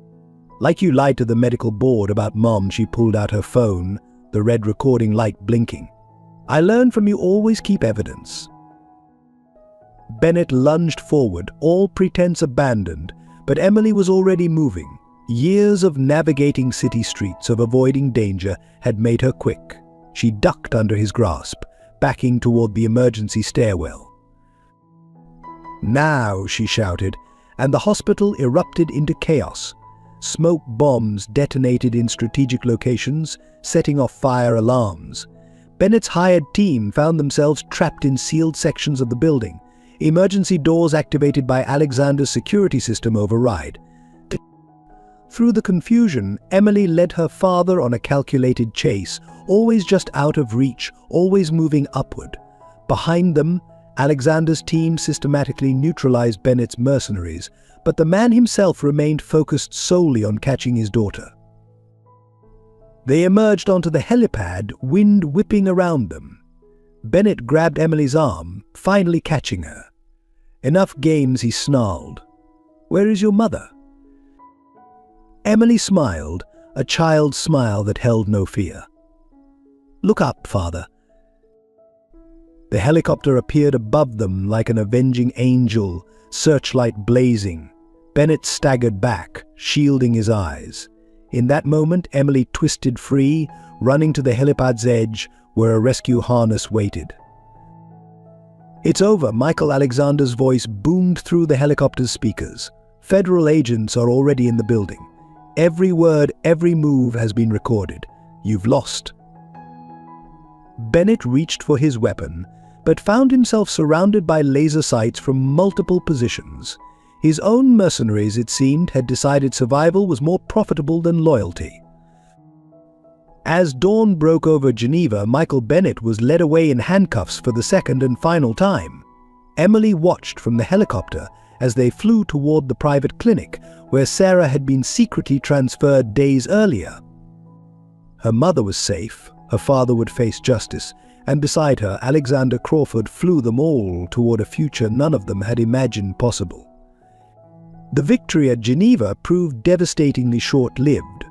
Like you lied to the medical board about Mom. She pulled out her phone, the red recording light blinking. I learned from you, always keep evidence. Bennett lunged forward, all pretense abandoned, but Emily was already moving. Years of navigating city streets, of avoiding danger, had made her quick. She ducked under his grasp, backing toward the emergency stairwell. Now, she shouted, and the hospital erupted into chaos. Smoke bombs detonated in strategic locations, setting off fire alarms. Bennett's hired team found themselves trapped in sealed sections of the building. Emergency doors activated by Alexander's security system override. Through the confusion, Emily led her father on a calculated chase, always just out of reach, always moving upward. Behind them, Alexander's team systematically neutralized Bennett's mercenaries, but the man himself remained focused solely on catching his daughter. They emerged onto the helipad, wind whipping around them. Bennett grabbed Emily's arm, finally catching her. Enough games, he snarled. Where is your mother? Emily smiled, a child's smile that held no fear. Look up, father. The helicopter appeared above them like an avenging angel, searchlight blazing. Bennett staggered back, shielding his eyes. In that moment, Emily twisted free, running to the helipad's edge, where a rescue harness waited. It's over, Michael Alexander's voice boomed through the helicopter's speakers. Federal agents are already in the building. Every word, every move has been recorded. You've lost. Bennett reached for his weapon, but found himself surrounded by laser sights from multiple positions. His own mercenaries, it seemed, had decided survival was more profitable than loyalty. As dawn broke over Geneva, Michael Bennett was led away in handcuffs for the second and final time. Emily watched from the helicopter as they flew toward the private clinic, where Sarah had been secretly transferred days earlier. Her mother was safe, her father would face justice, and beside her, Alexander Crawford flew them all toward a future none of them had imagined possible. The victory at Geneva proved devastatingly short-lived.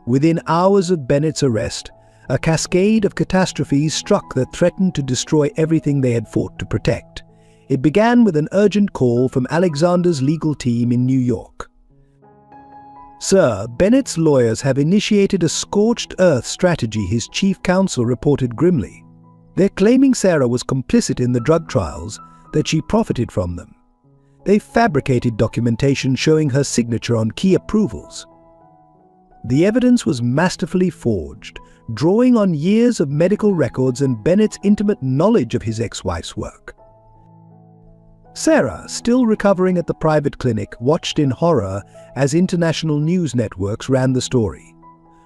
Within hours of Bennett's arrest, a cascade of catastrophes struck that threatened to destroy everything they had fought to protect. It began with an urgent call from Alexander's legal team in New York. Sir, Bennett's lawyers have initiated a scorched earth strategy, his chief counsel reported grimly. They're claiming Sarah was complicit in the drug trials, that she profited from them. They fabricated documentation showing her signature on key approvals. The evidence was masterfully forged, drawing on years of medical records and Bennett's intimate knowledge of his ex-wife's work. Sarah, still recovering at the private clinic, watched in horror as international news networks ran the story.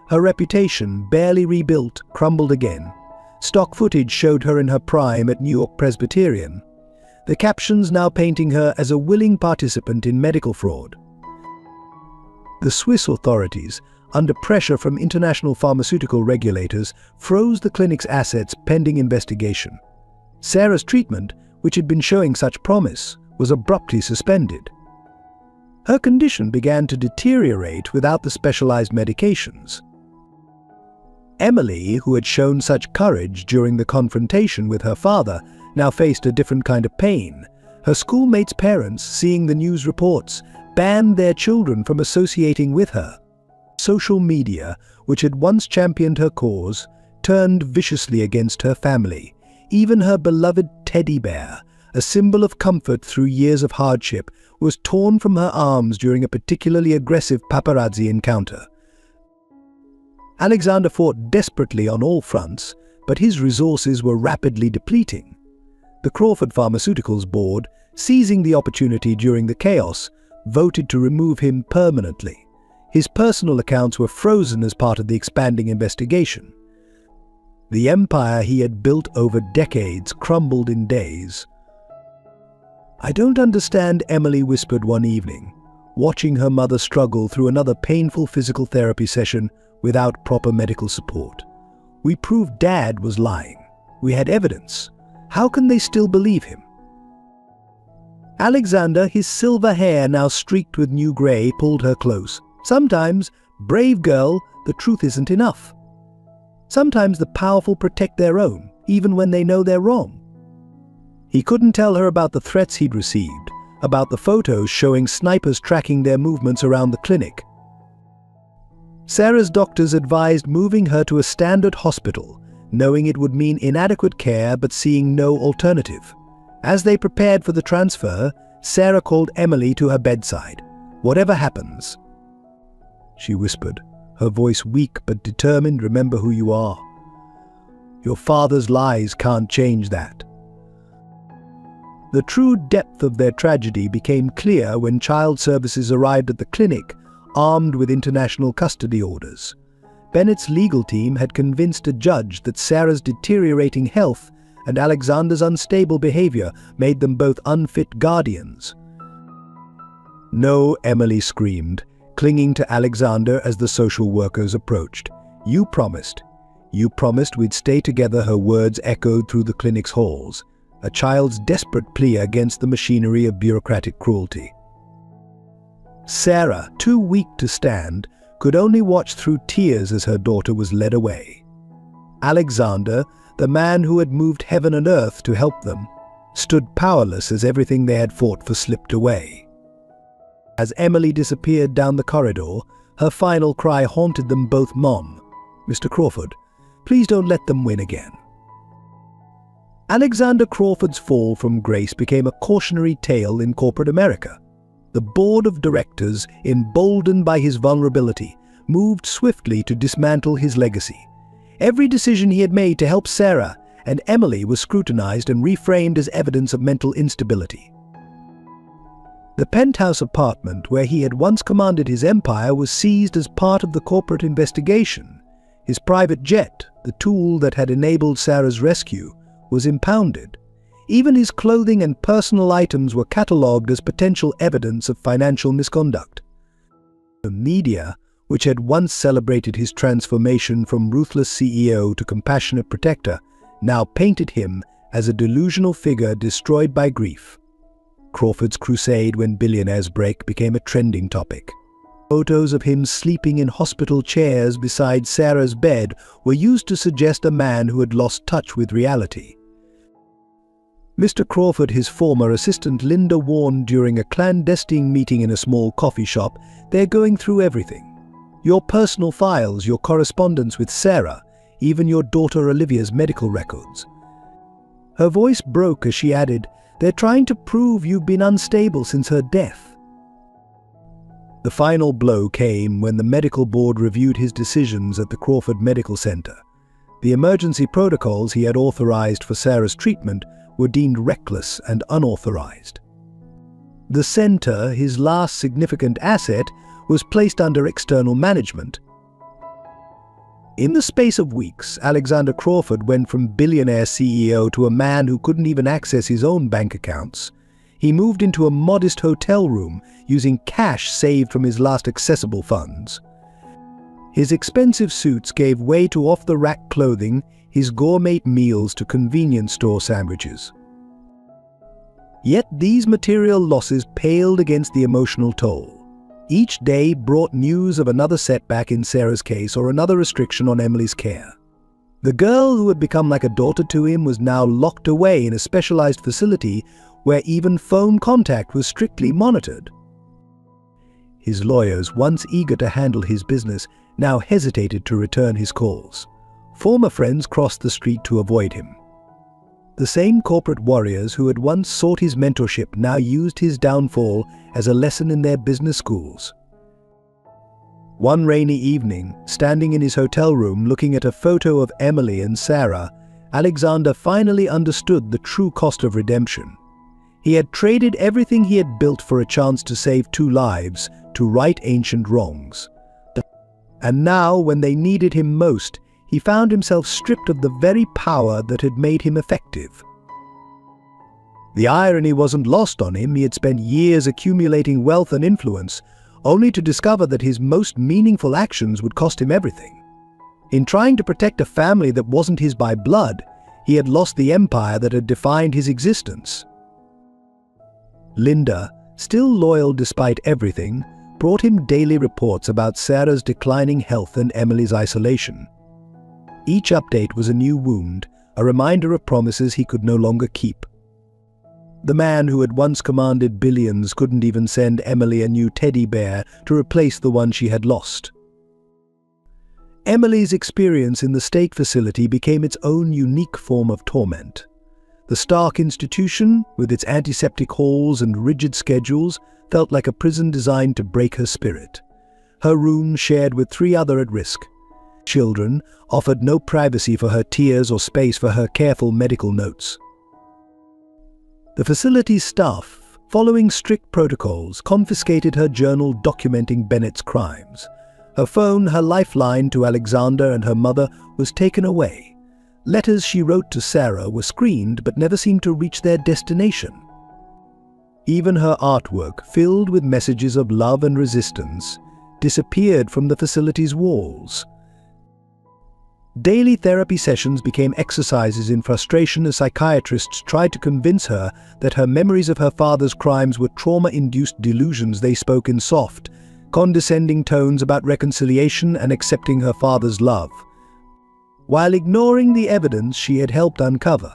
Her reputation, barely rebuilt, crumbled again. Stock footage showed her in her prime at New York Presbyterian. The captions now painting her as a willing participant in medical fraud. The Swiss authorities, under pressure from international pharmaceutical regulators, froze the clinic's assets pending investigation. Sarah's treatment, which had been showing such promise, was abruptly suspended. Her condition began to deteriorate without the specialized medications. Emily, who had shown such courage during the confrontation with her father, now faced a different kind of pain. Her schoolmates' parents, seeing the news reports, banned their children from associating with her. Social media, which had once championed her cause, turned viciously against her family. Even her beloved teddy bear, a symbol of comfort through years of hardship, was torn from her arms during a particularly aggressive paparazzi encounter. Alexander fought desperately on all fronts, but his resources were rapidly depleting. The Crawford Pharmaceuticals board, seizing the opportunity during the chaos, voted to remove him permanently. His personal accounts were frozen as part of the expanding investigation. The empire he had built over decades crumbled in days. "I don't understand," Emily whispered one evening, watching her mother struggle through another painful physical therapy session without proper medical support. "We proved Dad was lying. We had evidence. How can they still believe him?" Alexander, his silver hair now streaked with new grey, pulled her close. "Sometimes, brave girl, the truth isn't enough. Sometimes the powerful protect their own, even when they know they're wrong." He couldn't tell her about the threats he'd received, about the photos showing snipers tracking their movements around the clinic. Sarah's doctors advised moving her to a standard hospital, knowing it would mean inadequate care but seeing no alternative. As they prepared for the transfer, Sarah called Emily to her bedside. "Whatever happens," she whispered, her voice weak but determined, "remember who you are. Your father's lies can't change that." The true depth of their tragedy became clear when child services arrived at the clinic, armed with international custody orders. Bennett's legal team had convinced a judge that Sarah's deteriorating health and Alexander's unstable behavior made them both unfit guardians. "No," Emily screamed, clinging to Alexander as the social workers approached. You promised we'd stay together," her words echoed through the clinic's halls, a child's desperate plea against the machinery of bureaucratic cruelty. Sarah, too weak to stand, could only watch through tears as her daughter was led away. Alexander, the man who had moved heaven and earth to help them, stood powerless as everything they had fought for slipped away. As Emily disappeared down the corridor, her final cry haunted them both. "Mom, Mr. Crawford, please don't let them win again." Alexander Crawford's fall from grace became a cautionary tale in corporate America. The board of directors, emboldened by his vulnerability, moved swiftly to dismantle his legacy. Every decision he had made to help Sarah and Emily was scrutinized and reframed as evidence of mental instability. The penthouse apartment where he had once commanded his empire was seized as part of the corporate investigation. His private jet, the tool that had enabled Sarah's rescue, was impounded. Even his clothing and personal items were catalogued as potential evidence of financial misconduct. The media, which had once celebrated his transformation from ruthless CEO to compassionate protector, now painted him as a delusional figure destroyed by grief. Crawford's crusade when billionaires break became a trending topic. Photos of him sleeping in hospital chairs beside Sarah's bed were used to suggest a man who had lost touch with reality. Mr. Crawford, his former assistant Linda, warned during a clandestine meeting in a small coffee shop, "They're going through everything. Your personal files, your correspondence with Sarah, even your daughter Olivia's medical records." Her voice broke as she added, "They're trying to prove you've been unstable since her death." The final blow came when the medical board reviewed his decisions at the Crawford Medical Center. The emergency protocols he had authorized for Sarah's treatment were deemed reckless and unauthorized. The center, his last significant asset, was placed under external management. In the space of weeks, Alexander Crawford went from billionaire CEO to a man who couldn't even access his own bank accounts. He moved into a modest hotel room using cash saved from his last accessible funds. His expensive suits gave way to off-the-rack clothing, his gourmet meals to convenience store sandwiches. Yet these material losses paled against the emotional toll. Each day brought news of another setback in Sarah's case or another restriction on Emily's care. The girl who had become like a daughter to him was now locked away in a specialized facility where even phone contact was strictly monitored. His lawyers, once eager to handle his business, now hesitated to return his calls. Former friends crossed the street to avoid him. The same corporate warriors who had once sought his mentorship now used his downfall as a lesson in their business schools. One rainy evening, standing in his hotel room looking at a photo of Emily and Sarah, Alexander finally understood the true cost of redemption. He had traded everything he had built for a chance to save 2 lives, to right ancient wrongs. And now, when they needed him most, he found himself stripped of the very power that had made him effective. The irony wasn't lost on him. He had spent years accumulating wealth and influence, only to discover that his most meaningful actions would cost him everything. In trying to protect a family that wasn't his by blood, he had lost the empire that had defined his existence. Linda, still loyal despite everything, brought him daily reports about Sarah's declining health and Emily's isolation. Each update was a new wound, a reminder of promises he could no longer keep. The man who had once commanded billions couldn't even send Emily a new teddy bear to replace the one she had lost. Emily's experience in the state facility became its own unique form of torment. The stark institution, with its antiseptic halls and rigid schedules, felt like a prison designed to break her spirit. Her room, shared with 3 other at risk children, offered no privacy for her tears or space for her careful medical notes. The facility's staff, following strict protocols, confiscated her journal documenting Bennett's crimes. Her phone, her lifeline to Alexander and her mother, was taken away. Letters she wrote to Sarah were screened but never seemed to reach their destination. Even her artwork, filled with messages of love and resistance, disappeared from the facility's walls. Daily therapy sessions became exercises in frustration as psychiatrists tried to convince her that her memories of her father's crimes were trauma-induced delusions. They spoke in soft, condescending tones about reconciliation and accepting her father's love, while ignoring the evidence she had helped uncover.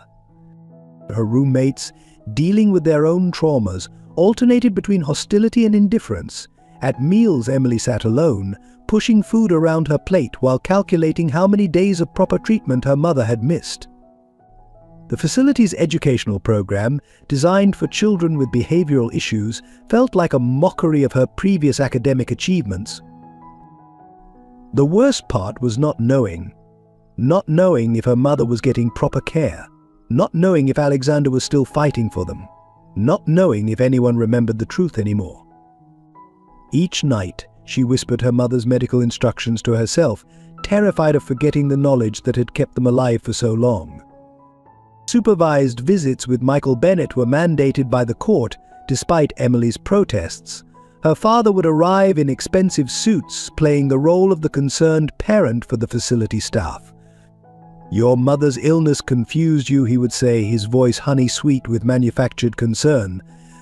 Her roommates, dealing with their own traumas, alternated between hostility and indifference. At meals, Emily sat alone, pushing food around her plate while calculating how many days of proper treatment her mother had missed. The facility's educational program, designed for children with behavioral issues, felt like a mockery of her previous academic achievements. The worst part was not knowing if her mother was getting proper care, not knowing if Alexander was still fighting for them, not knowing if anyone remembered the truth anymore. Each night, she whispered her mother's medical instructions to herself, terrified of forgetting the knowledge that had kept them alive for so long. Supervised visits with Michael Bennett were mandated by the court, despite Emily's protests. Her father would arrive in expensive suits, playing the role of the concerned parent for the facility staff. "Your mother's illness confused you," he would say, his voice honey-sweet with manufactured concern.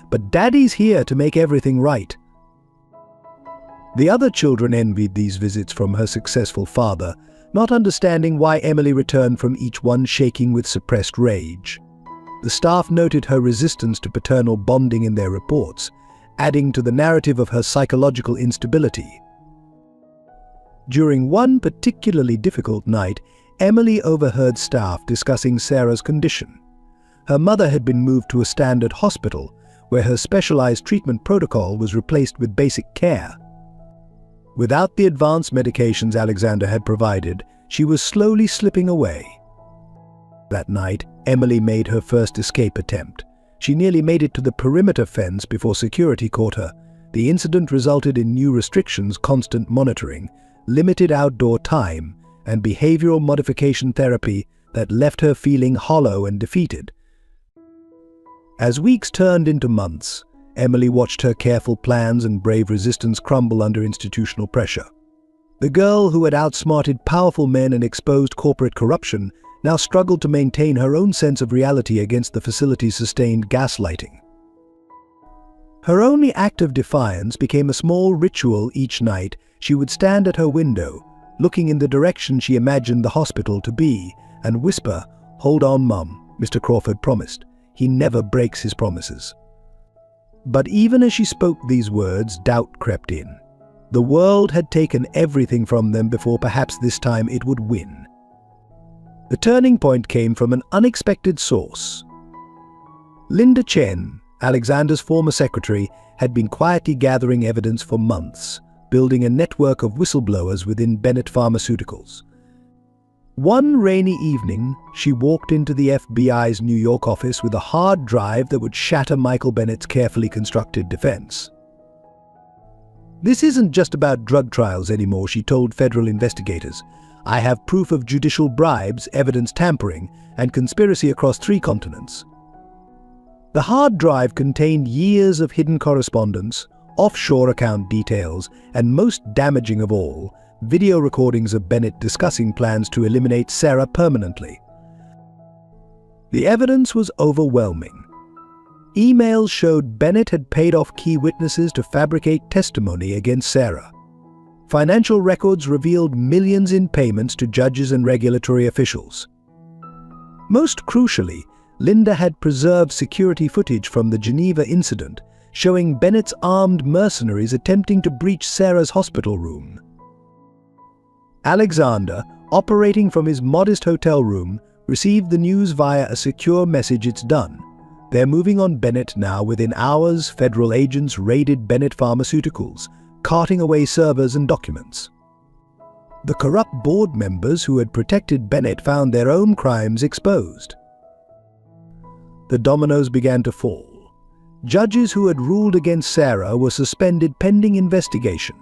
"But Daddy's here to make everything right." The other children envied these visits from her successful father, not understanding why Emily returned from each one shaking with suppressed rage. The staff noted her resistance to paternal bonding in their reports, adding to the narrative of her psychological instability. During one particularly difficult night, Emily overheard staff discussing Sarah's condition. Her mother had been moved to a standard hospital, where her specialized treatment protocol was replaced with basic care. Without the advanced medications Alexander had provided, she was slowly slipping away. That night, Emily made her first escape attempt. She nearly made it to the perimeter fence before security caught her. The incident resulted in new restrictions, constant monitoring, limited outdoor time, and behavioral modification therapy that left her feeling hollow and defeated. As weeks turned into months, Emily watched her careful plans and brave resistance crumble under institutional pressure. The girl who had outsmarted powerful men and exposed corporate corruption now struggled to maintain her own sense of reality against the facility's sustained gaslighting. Her only act of defiance became a small ritual each night. She would stand at her window, looking in the direction she imagined the hospital to be, and whisper, "Hold on, Mum, Mr. Crawford promised. He never breaks his promises." But even as she spoke these words, doubt crept in. The world had taken everything from them before perhaps this time it would win. The turning point came from an unexpected source. Linda Chen, Alexander's former secretary, had been quietly gathering evidence for months, building a network of whistleblowers within Bennett Pharmaceuticals. One rainy evening, she walked into the FBI's New York office with a hard drive that would shatter Michael Bennett's carefully constructed defense. "This isn't just about drug trials anymore," she told federal investigators. "I have proof of judicial bribes, evidence tampering, and conspiracy across 3 continents." The hard drive contained years of hidden correspondence, offshore account details, and most damaging of all, video recordings of Bennett discussing plans to eliminate Sarah permanently. The evidence was overwhelming. Emails showed Bennett had paid off key witnesses to fabricate testimony against Sarah. Financial records revealed millions in payments to judges and regulatory officials. Most crucially, Linda had preserved security footage from the Geneva incident, showing Bennett's armed mercenaries attempting to breach Sarah's hospital room. Alexander, operating from his modest hotel room, received the news via a secure message: "It's done. They're moving on Bennett now." Within hours, federal agents raided Bennett Pharmaceuticals, carting away servers and documents. The corrupt board members who had protected Bennett found their own crimes exposed. The dominoes began to fall. Judges who had ruled against Sarah were suspended pending investigation.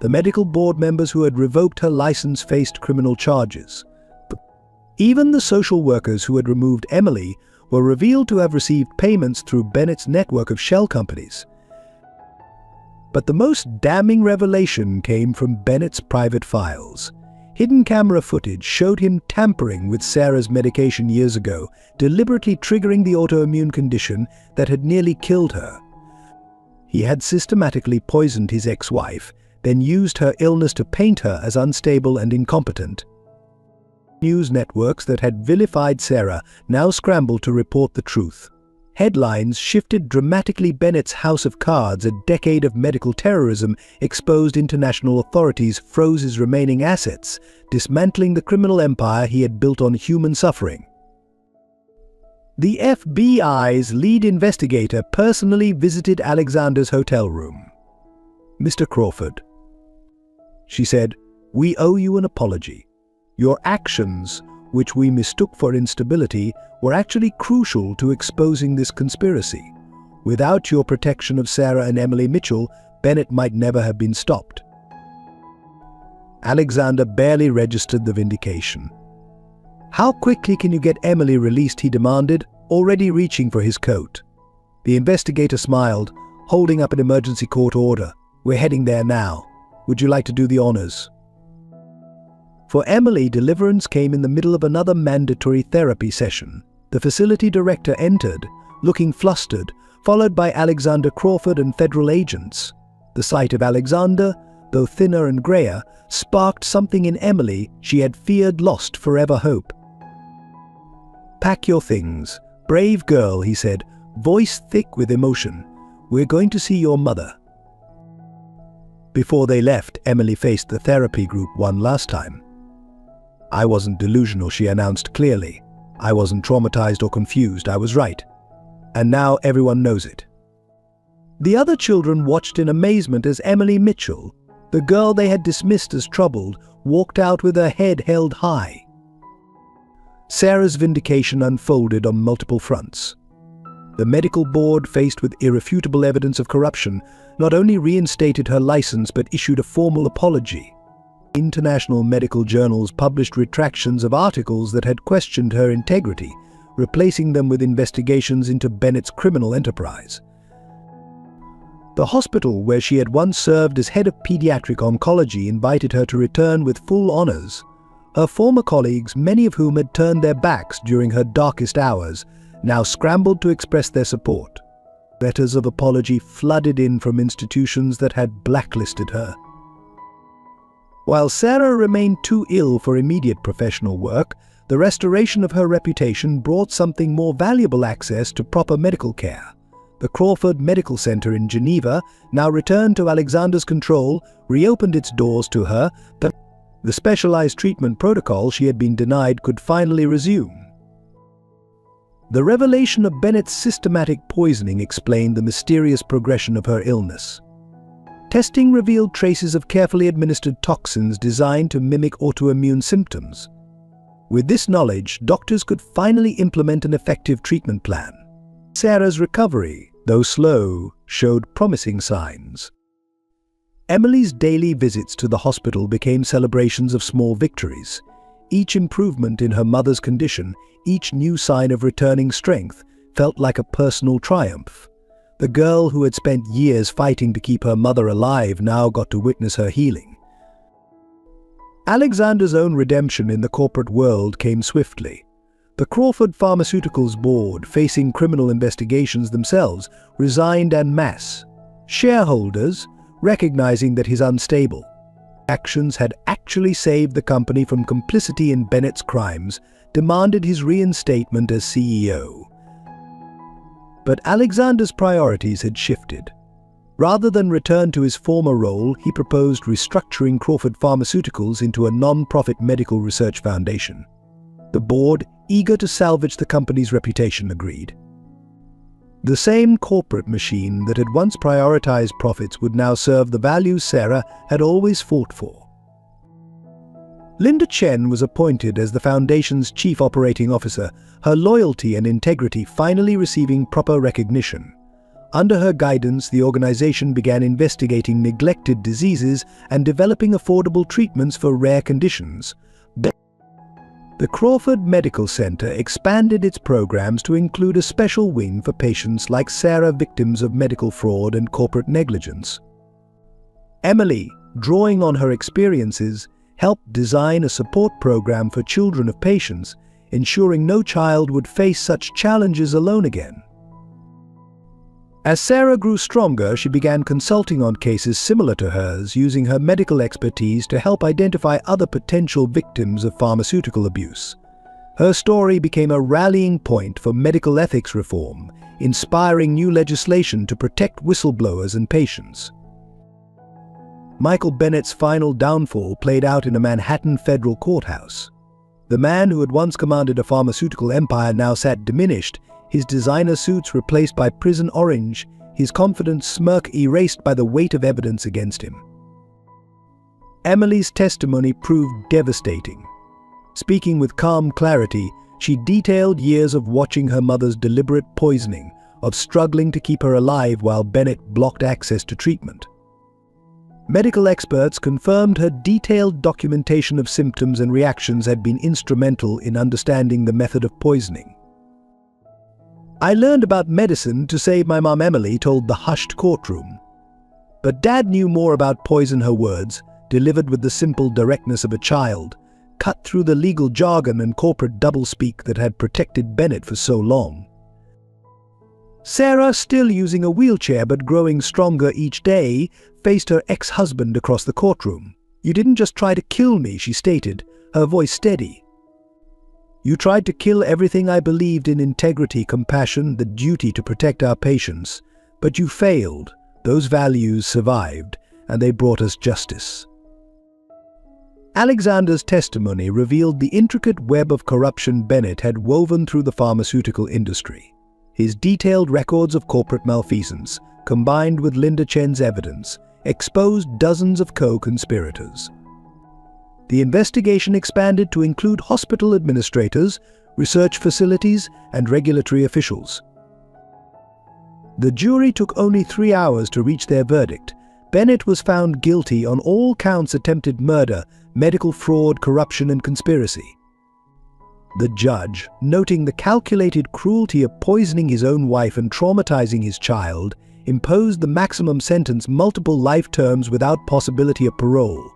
The medical board members who had revoked her license faced criminal charges. Even the social workers who had removed Emily were revealed to have received payments through Bennett's network of shell companies. But the most damning revelation came from Bennett's private files. Hidden camera footage showed him tampering with Sarah's medication years ago, deliberately triggering the autoimmune condition that had nearly killed her. He had systematically poisoned his ex-wife, then used her illness to paint her as unstable and incompetent. News networks that had vilified Sarah now scrambled to report the truth. Headlines shifted dramatically. Bennett's house of cards, a decade of medical terrorism, exposed international authorities, froze his remaining assets, dismantling the criminal empire he had built on human suffering. The FBI's lead investigator personally visited Alexander's hotel room. "Mr. Crawford," she said, "we owe you an apology. Your actions, which we mistook for instability, were actually crucial to exposing this conspiracy. Without your protection of Sarah and Emily Mitchell, Bennett might never have been stopped." Alexander barely registered the vindication. "How quickly can you get Emily released?" he demanded, already reaching for his coat. The investigator smiled, holding up an emergency court order. "We're heading there now. Would you like to do the honors?" For Emily, deliverance came in the middle of another mandatory therapy session. The facility director entered, looking flustered, followed by Alexander Crawford and federal agents. The sight of Alexander, though thinner and grayer, sparked something in Emily she had feared lost forever hope. "Pack your things. Brave girl," he said, voice thick with emotion. "We're going to see your mother." Before they left, Emily faced the therapy group one last time. "I wasn't delusional," she announced clearly. "I wasn't traumatized or confused. I was right. And now everyone knows it." The other children watched in amazement as Emily Mitchell, the girl they had dismissed as troubled, walked out with her head held high. Sarah's vindication unfolded on multiple fronts. The medical board, faced with irrefutable evidence of corruption, not only reinstated her license but issued a formal apology. International medical journals published retractions of articles that had questioned her integrity, replacing them with investigations into Bennett's criminal enterprise. The hospital where she had once served as head of pediatric oncology invited her to return with full honors. Her former colleagues, many of whom had turned their backs during her darkest hours, now scrambled to express their support. Letters of apology flooded in from institutions that had blacklisted her. While Sarah remained too ill for immediate professional work, the restoration of her reputation brought something more valuable: access to proper medical care. The Crawford Medical Center in Geneva, now returned to Alexander's control, reopened its doors to her. The specialized treatment protocol she had been denied could finally resume. The revelation of Bennett's systematic poisoning explained the mysterious progression of her illness. Testing revealed traces of carefully administered toxins designed to mimic autoimmune symptoms. With this knowledge, doctors could finally implement an effective treatment plan. Sarah's recovery, though slow, showed promising signs. Emily's daily visits to the hospital became celebrations of small victories. Each improvement in her mother's condition, each new sign of returning strength, felt like a personal triumph. The girl who had spent years fighting to keep her mother alive now got to witness her healing. Alexander's own redemption in the corporate world came swiftly. The Crawford Pharmaceuticals board, facing criminal investigations themselves, resigned en masse. Shareholders, recognizing that his unstable actions had actually saved the company from complicity in Bennett's crimes, demanded his reinstatement as CEO. But Alexander's priorities had shifted. Rather than return to his former role, he proposed restructuring Crawford Pharmaceuticals into a non-profit medical research foundation. The board, eager to salvage the company's reputation, agreed. The same corporate machine that had once prioritized profits would now serve the values Sarah had always fought for. Linda Chen was appointed as the foundation's chief operating officer, her loyalty and integrity finally receiving proper recognition. Under her guidance, the organization began investigating neglected diseases and developing affordable treatments for rare conditions. The Crawford Medical Center expanded its programs to include a special wing for patients like Sarah, victims of medical fraud and corporate negligence. Emily, drawing on her experiences, helped design a support program for children of patients, ensuring no child would face such challenges alone again. As Sarah grew stronger, she began consulting on cases similar to hers, using her medical expertise to help identify other potential victims of pharmaceutical abuse. Her story became a rallying point for medical ethics reform, inspiring new legislation to protect whistleblowers and patients. Michael Bennett's final downfall played out in a Manhattan federal courthouse. The man who had once commanded a pharmaceutical empire now sat diminished, his designer suits replaced by prison orange, his confident smirk erased by the weight of evidence against him. Emily's testimony proved devastating. Speaking with calm clarity, she detailed years of watching her mother's deliberate poisoning, of struggling to keep her alive while Bennett blocked access to treatment. Medical experts confirmed her detailed documentation of symptoms and reactions had been instrumental in understanding the method of poisoning. "I learned about medicine to save my mom," Emily told the hushed courtroom. But Dad knew more about poison, her words, delivered with the simple directness of a child, cut through the legal jargon and corporate doublespeak that had protected Bennett for so long. Sarah, still using a wheelchair but growing stronger each day, faced her ex-husband across the courtroom. "You didn't just try to kill me," she stated, her voice steady. "You tried to kill everything I believed in: integrity, compassion, the duty to protect our patients. But you failed. Those values survived, and they brought us justice." Alexander's testimony revealed the intricate web of corruption Bennett had woven through the pharmaceutical industry. His detailed records of corporate malfeasance, combined with Linda Chen's evidence, exposed dozens of co-conspirators. The investigation expanded to include hospital administrators, research facilities, and regulatory officials. The jury took only 3 hours to reach their verdict. Bennett was found guilty on all counts: attempted murder, medical fraud, corruption, and conspiracy. The judge, noting the calculated cruelty of poisoning his own wife and traumatizing his child, imposed the maximum sentence: multiple life terms without possibility of parole.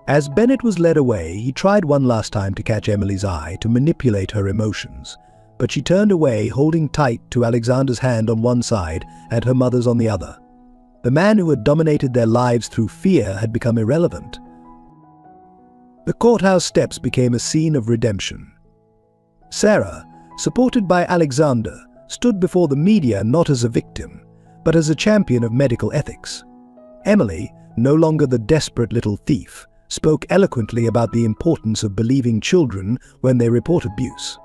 As Bennett was led away, he tried one last time to catch Emily's eye, to manipulate her emotions. But she turned away, holding tight to Alexander's hand on one side and her mother's on the other. The man who had dominated their lives through fear had become irrelevant. The courthouse steps became a scene of redemption. Sarah, supported by Alexander, stood before the media not as a victim, but as a champion of medical ethics. Emily, no longer the desperate little thief, spoke eloquently about the importance of believing children when they report abuse.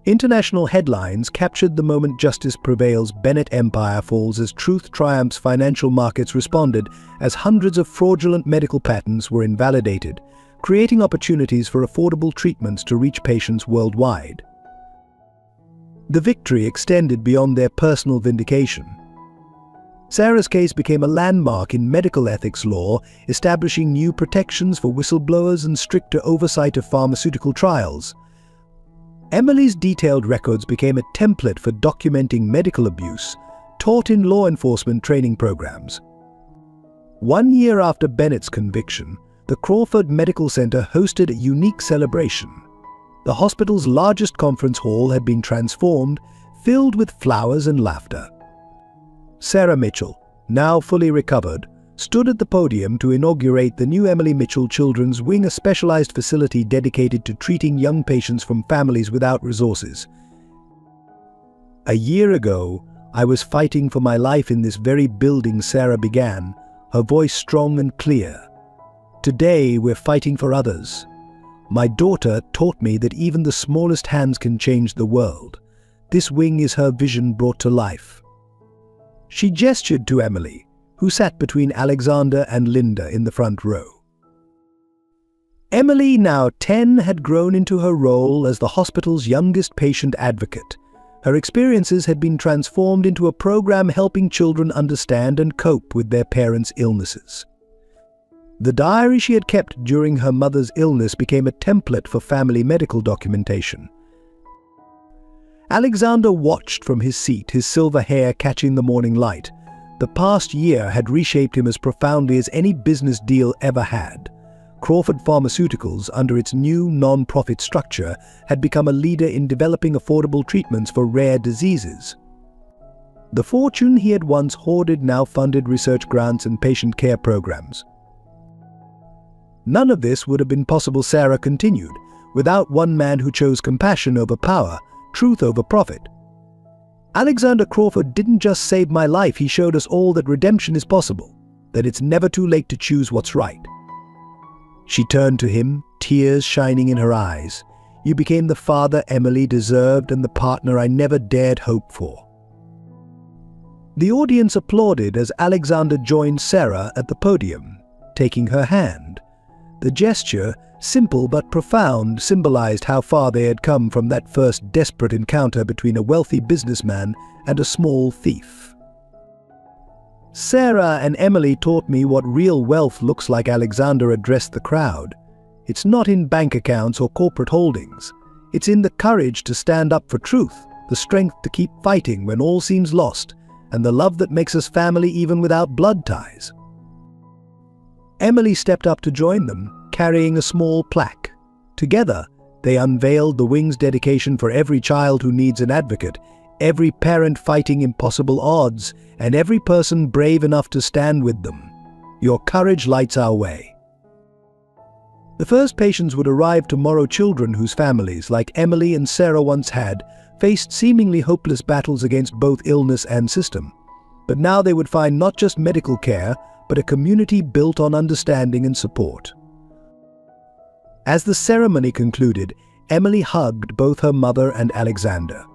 International headlines captured the moment justice prevails, Bennett empire falls as truth triumphs, financial markets responded as hundreds of fraudulent medical patents were invalidated, creating opportunities for affordable treatments to reach patients worldwide. The victory extended beyond their personal vindication. Sarah's case became a landmark in medical ethics law, establishing new protections for whistleblowers and stricter oversight of pharmaceutical trials. Emily's detailed records became a template for documenting medical abuse, taught in law enforcement training programs. 1 year after Bennett's conviction, the Crawford Medical Center hosted a unique celebration. The hospital's largest conference hall had been transformed, filled with flowers and laughter. Sarah Mitchell, now fully recovered, stood at the podium to inaugurate the new Emily Mitchell Children's Wing, a specialized facility dedicated to treating young patients from families without resources. "A year ago, I was fighting for my life in this very building," Sarah began, her voice strong and clear. "Today, we're fighting for others. My daughter taught me that even the smallest hands can change the world. This wing is her vision brought to life." She gestured to Emily, who sat between Alexander and Linda in the front row. Emily, now 10, had grown into her role as the hospital's youngest patient advocate. Her experiences had been transformed into a program helping children understand and cope with their parents' illnesses. The diary she had kept during her mother's illness became a template for family medical documentation. Alexander watched from his seat, his silver hair catching the morning light. The past year had reshaped him as profoundly as any business deal ever had. Crawford Pharmaceuticals, under its new non-profit structure, had become a leader in developing affordable treatments for rare diseases. The fortune he had once hoarded now funded research grants and patient care programs. "None of this would have been possible," Sarah continued, "without one man who chose compassion over power, truth over profit. Alexander Crawford didn't just save my life, he showed us all that redemption is possible, that it's never too late to choose what's right." She turned to him, tears shining in her eyes. "You became the father Emily deserved and the partner I never dared hope for." The audience applauded as Alexander joined Sarah at the podium, taking her hand. The gesture, simple but profound, symbolized how far they had come from that first desperate encounter between a wealthy businessman and a small thief. "Sarah and Emily taught me what real wealth looks like," Alexander addressed the crowd. "It's not in bank accounts or corporate holdings. It's in the courage to stand up for truth, the strength to keep fighting when all seems lost, and the love that makes us family even without blood ties." Emily stepped up to join them, carrying a small plaque. Together, they unveiled the wing's dedication for every child who needs an advocate, every parent fighting impossible odds, and every person brave enough to stand with them. Your courage lights our way. The first patients would arrive tomorrow, children whose families, like Emily and Sarah once had, faced seemingly hopeless battles against both illness and system. But now they would find not just medical care, but a community built on understanding and support. As the ceremony concluded, Emily hugged both her mother and Alexander.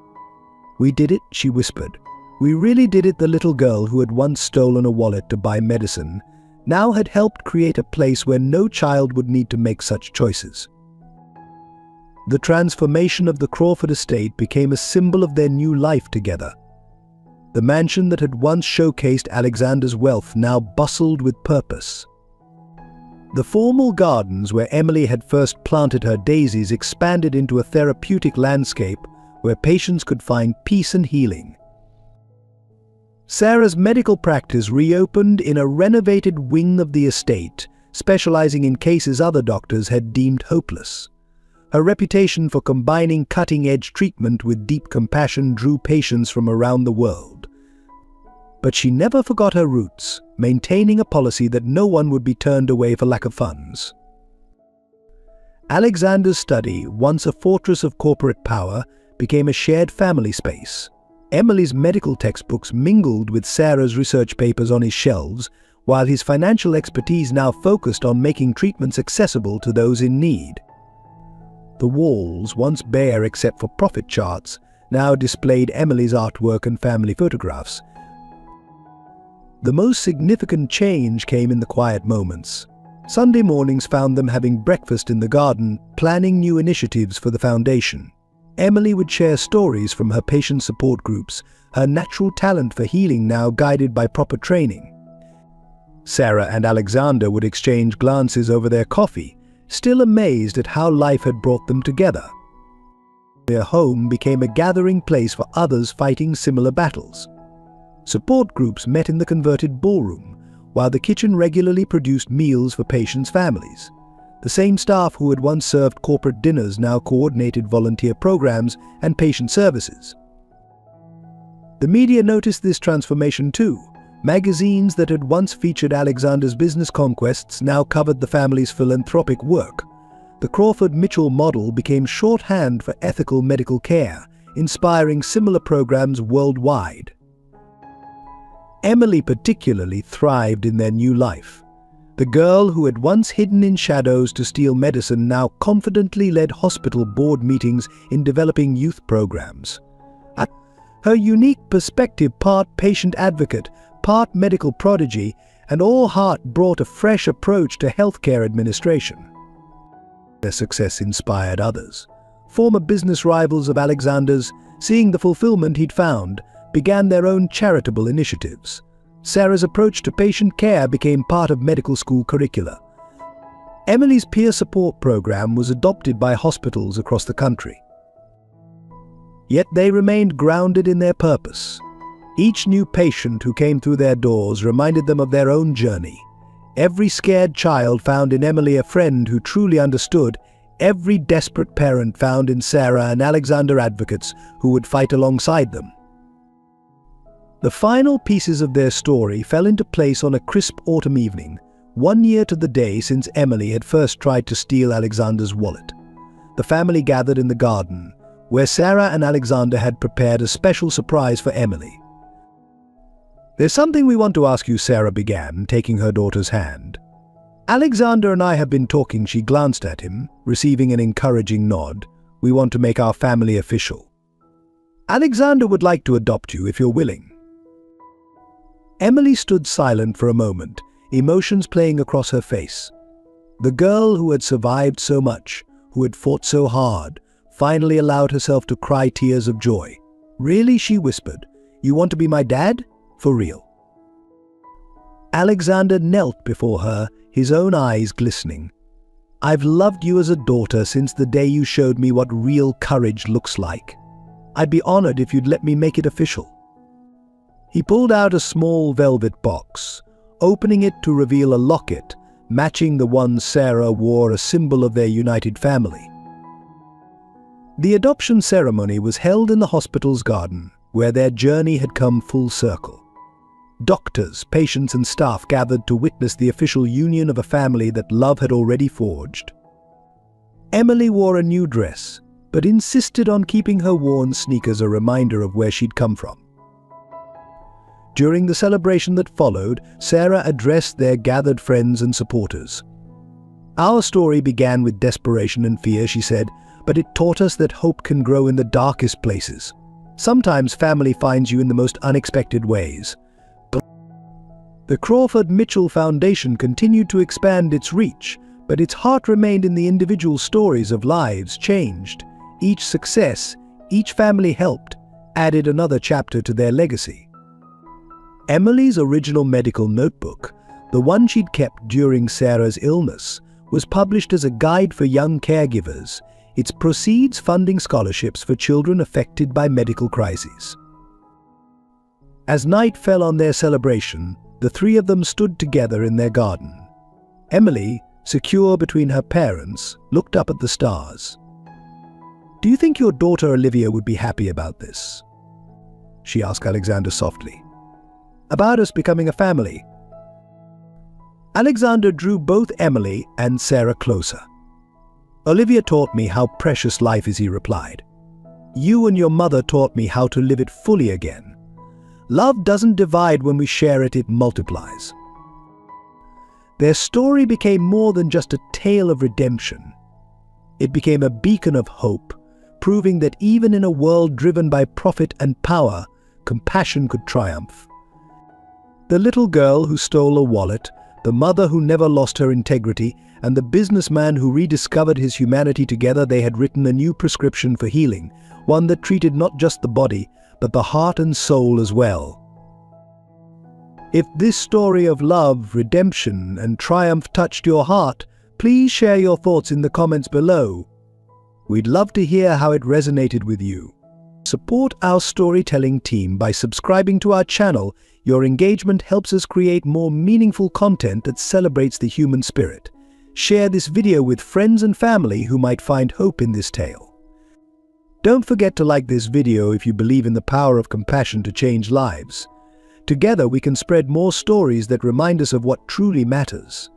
"We did it," she whispered. "We really did it." The little girl who had once stolen a wallet to buy medicine now had helped create a place where no child would need to make such choices. The transformation of the Crawford estate became a symbol of their new life together. The mansion that had once showcased Alexander's wealth now bustled with purpose. The formal gardens where Emily had first planted her daisies expanded into a therapeutic landscape where patients could find peace and healing. Sarah's medical practice reopened in a renovated wing of the estate, specializing in cases other doctors had deemed hopeless. Her reputation for combining cutting-edge treatment with deep compassion drew patients from around the world. But she never forgot her roots, maintaining a policy that no one would be turned away for lack of funds. Alexander's study, once a fortress of corporate power, became a shared family space. Emily's medical textbooks mingled with Sarah's research papers on his shelves, while his financial expertise now focused on making treatments accessible to those in need. The walls, once bare except for profit charts, now displayed Emily's artwork and family photographs. The most significant change came in the quiet moments. Sunday mornings found them having breakfast in the garden, planning new initiatives for the foundation. Emily would share stories from her patient support groups, her natural talent for healing now guided by proper training. Sarah and Alexander would exchange glances over their coffee, still amazed at how life had brought them together. Their home became a gathering place for others fighting similar battles. Support groups met in the converted ballroom, while the kitchen regularly produced meals for patients' families. The same staff who had once served corporate dinners now coordinated volunteer programs and patient services. The media noticed this transformation too. Magazines that had once featured Alexander's business conquests now covered the family's philanthropic work. The Crawford-Mitchell model became shorthand for ethical medical care, inspiring similar programs worldwide. Emily particularly thrived in their new life. The girl who had once hidden in shadows to steal medicine now confidently led hospital board meetings in developing youth programs. Her unique perspective, part patient advocate, part medical prodigy, and all heart brought a fresh approach to healthcare administration. Their success inspired others. Former business rivals of Alexander's, seeing the fulfillment he'd found, began their own charitable initiatives. Sarah's approach to patient care became part of medical school curricula. Emily's peer support program was adopted by hospitals across the country. Yet they remained grounded in their purpose. Each new patient who came through their doors reminded them of their own journey. Every scared child found in Emily a friend who truly understood. Every desperate parent found in Sarah and Alexander advocates who would fight alongside them. The final pieces of their story fell into place on a crisp autumn evening, 1 year to the day since Emily had first tried to steal Alexander's wallet. The family gathered in the garden, where Sarah and Alexander had prepared a special surprise for Emily. "There's something we want to ask you," Sarah began, taking her daughter's hand. "Alexander and I have been talking." She glanced at him, receiving an encouraging nod. "We want to make our family official. Alexander would like to adopt you if you're willing." Emily stood silent for a moment, emotions playing across her face. The girl who had survived so much, who had fought so hard, finally allowed herself to cry tears of joy. "Really?" she whispered. "You want to be my dad? For real?" Alexander knelt before her, his own eyes glistening. "I've loved you as a daughter since the day you showed me what real courage looks like. I'd be honored if you'd let me make it official." He pulled out a small velvet box, opening it to reveal a locket matching the one Sarah wore, a symbol of their united family. The adoption ceremony was held in the hospital's garden, where their journey had come full circle. Doctors, patients, and staff gathered to witness the official union of a family that love had already forged. Emily wore a new dress, but insisted on keeping her worn sneakers a reminder of where she'd come from. During the celebration that followed, Sarah addressed their gathered friends and supporters. "Our story began with desperation and fear," she said, "but it taught us that hope can grow in the darkest places. Sometimes family finds you in the most unexpected ways." The Crawford-Mitchell Foundation continued to expand its reach, but its heart remained in the individual stories of lives changed. Each success, each family helped, added another chapter to their legacy. Emily's original medical notebook, the one she'd kept during Sarah's illness, was published as a guide for young caregivers, its proceeds funding scholarships for children affected by medical crises. As night fell on their celebration, the three of them stood together in their garden. Emily, secure between her parents, looked up at the stars. "Do you think your daughter Olivia would be happy about this?" she asked Alexander softly. "About us becoming a family." Alexander drew both Emily and Sarah closer. "Olivia taught me how precious life is," he replied. "You and your mother taught me how to live it fully again. Love doesn't divide when we share it, it multiplies." Their story became more than just a tale of redemption. It became a beacon of hope, proving that even in a world driven by profit and power, compassion could triumph. The little girl who stole a wallet, the mother who never lost her integrity, and the businessman who rediscovered his humanity, together they had written a new prescription for healing, one that treated not just the body, but the heart and soul as well. If this story of love, redemption, and triumph touched your heart, please share your thoughts in the comments below. We'd love to hear how it resonated with you. Support our storytelling team by subscribing to our channel. Your engagement helps us create more meaningful content that celebrates the human spirit. Share this video with friends and family who might find hope in this tale. Don't forget to like this video if you believe in the power of compassion to change lives. Together we can spread more stories that remind us of what truly matters.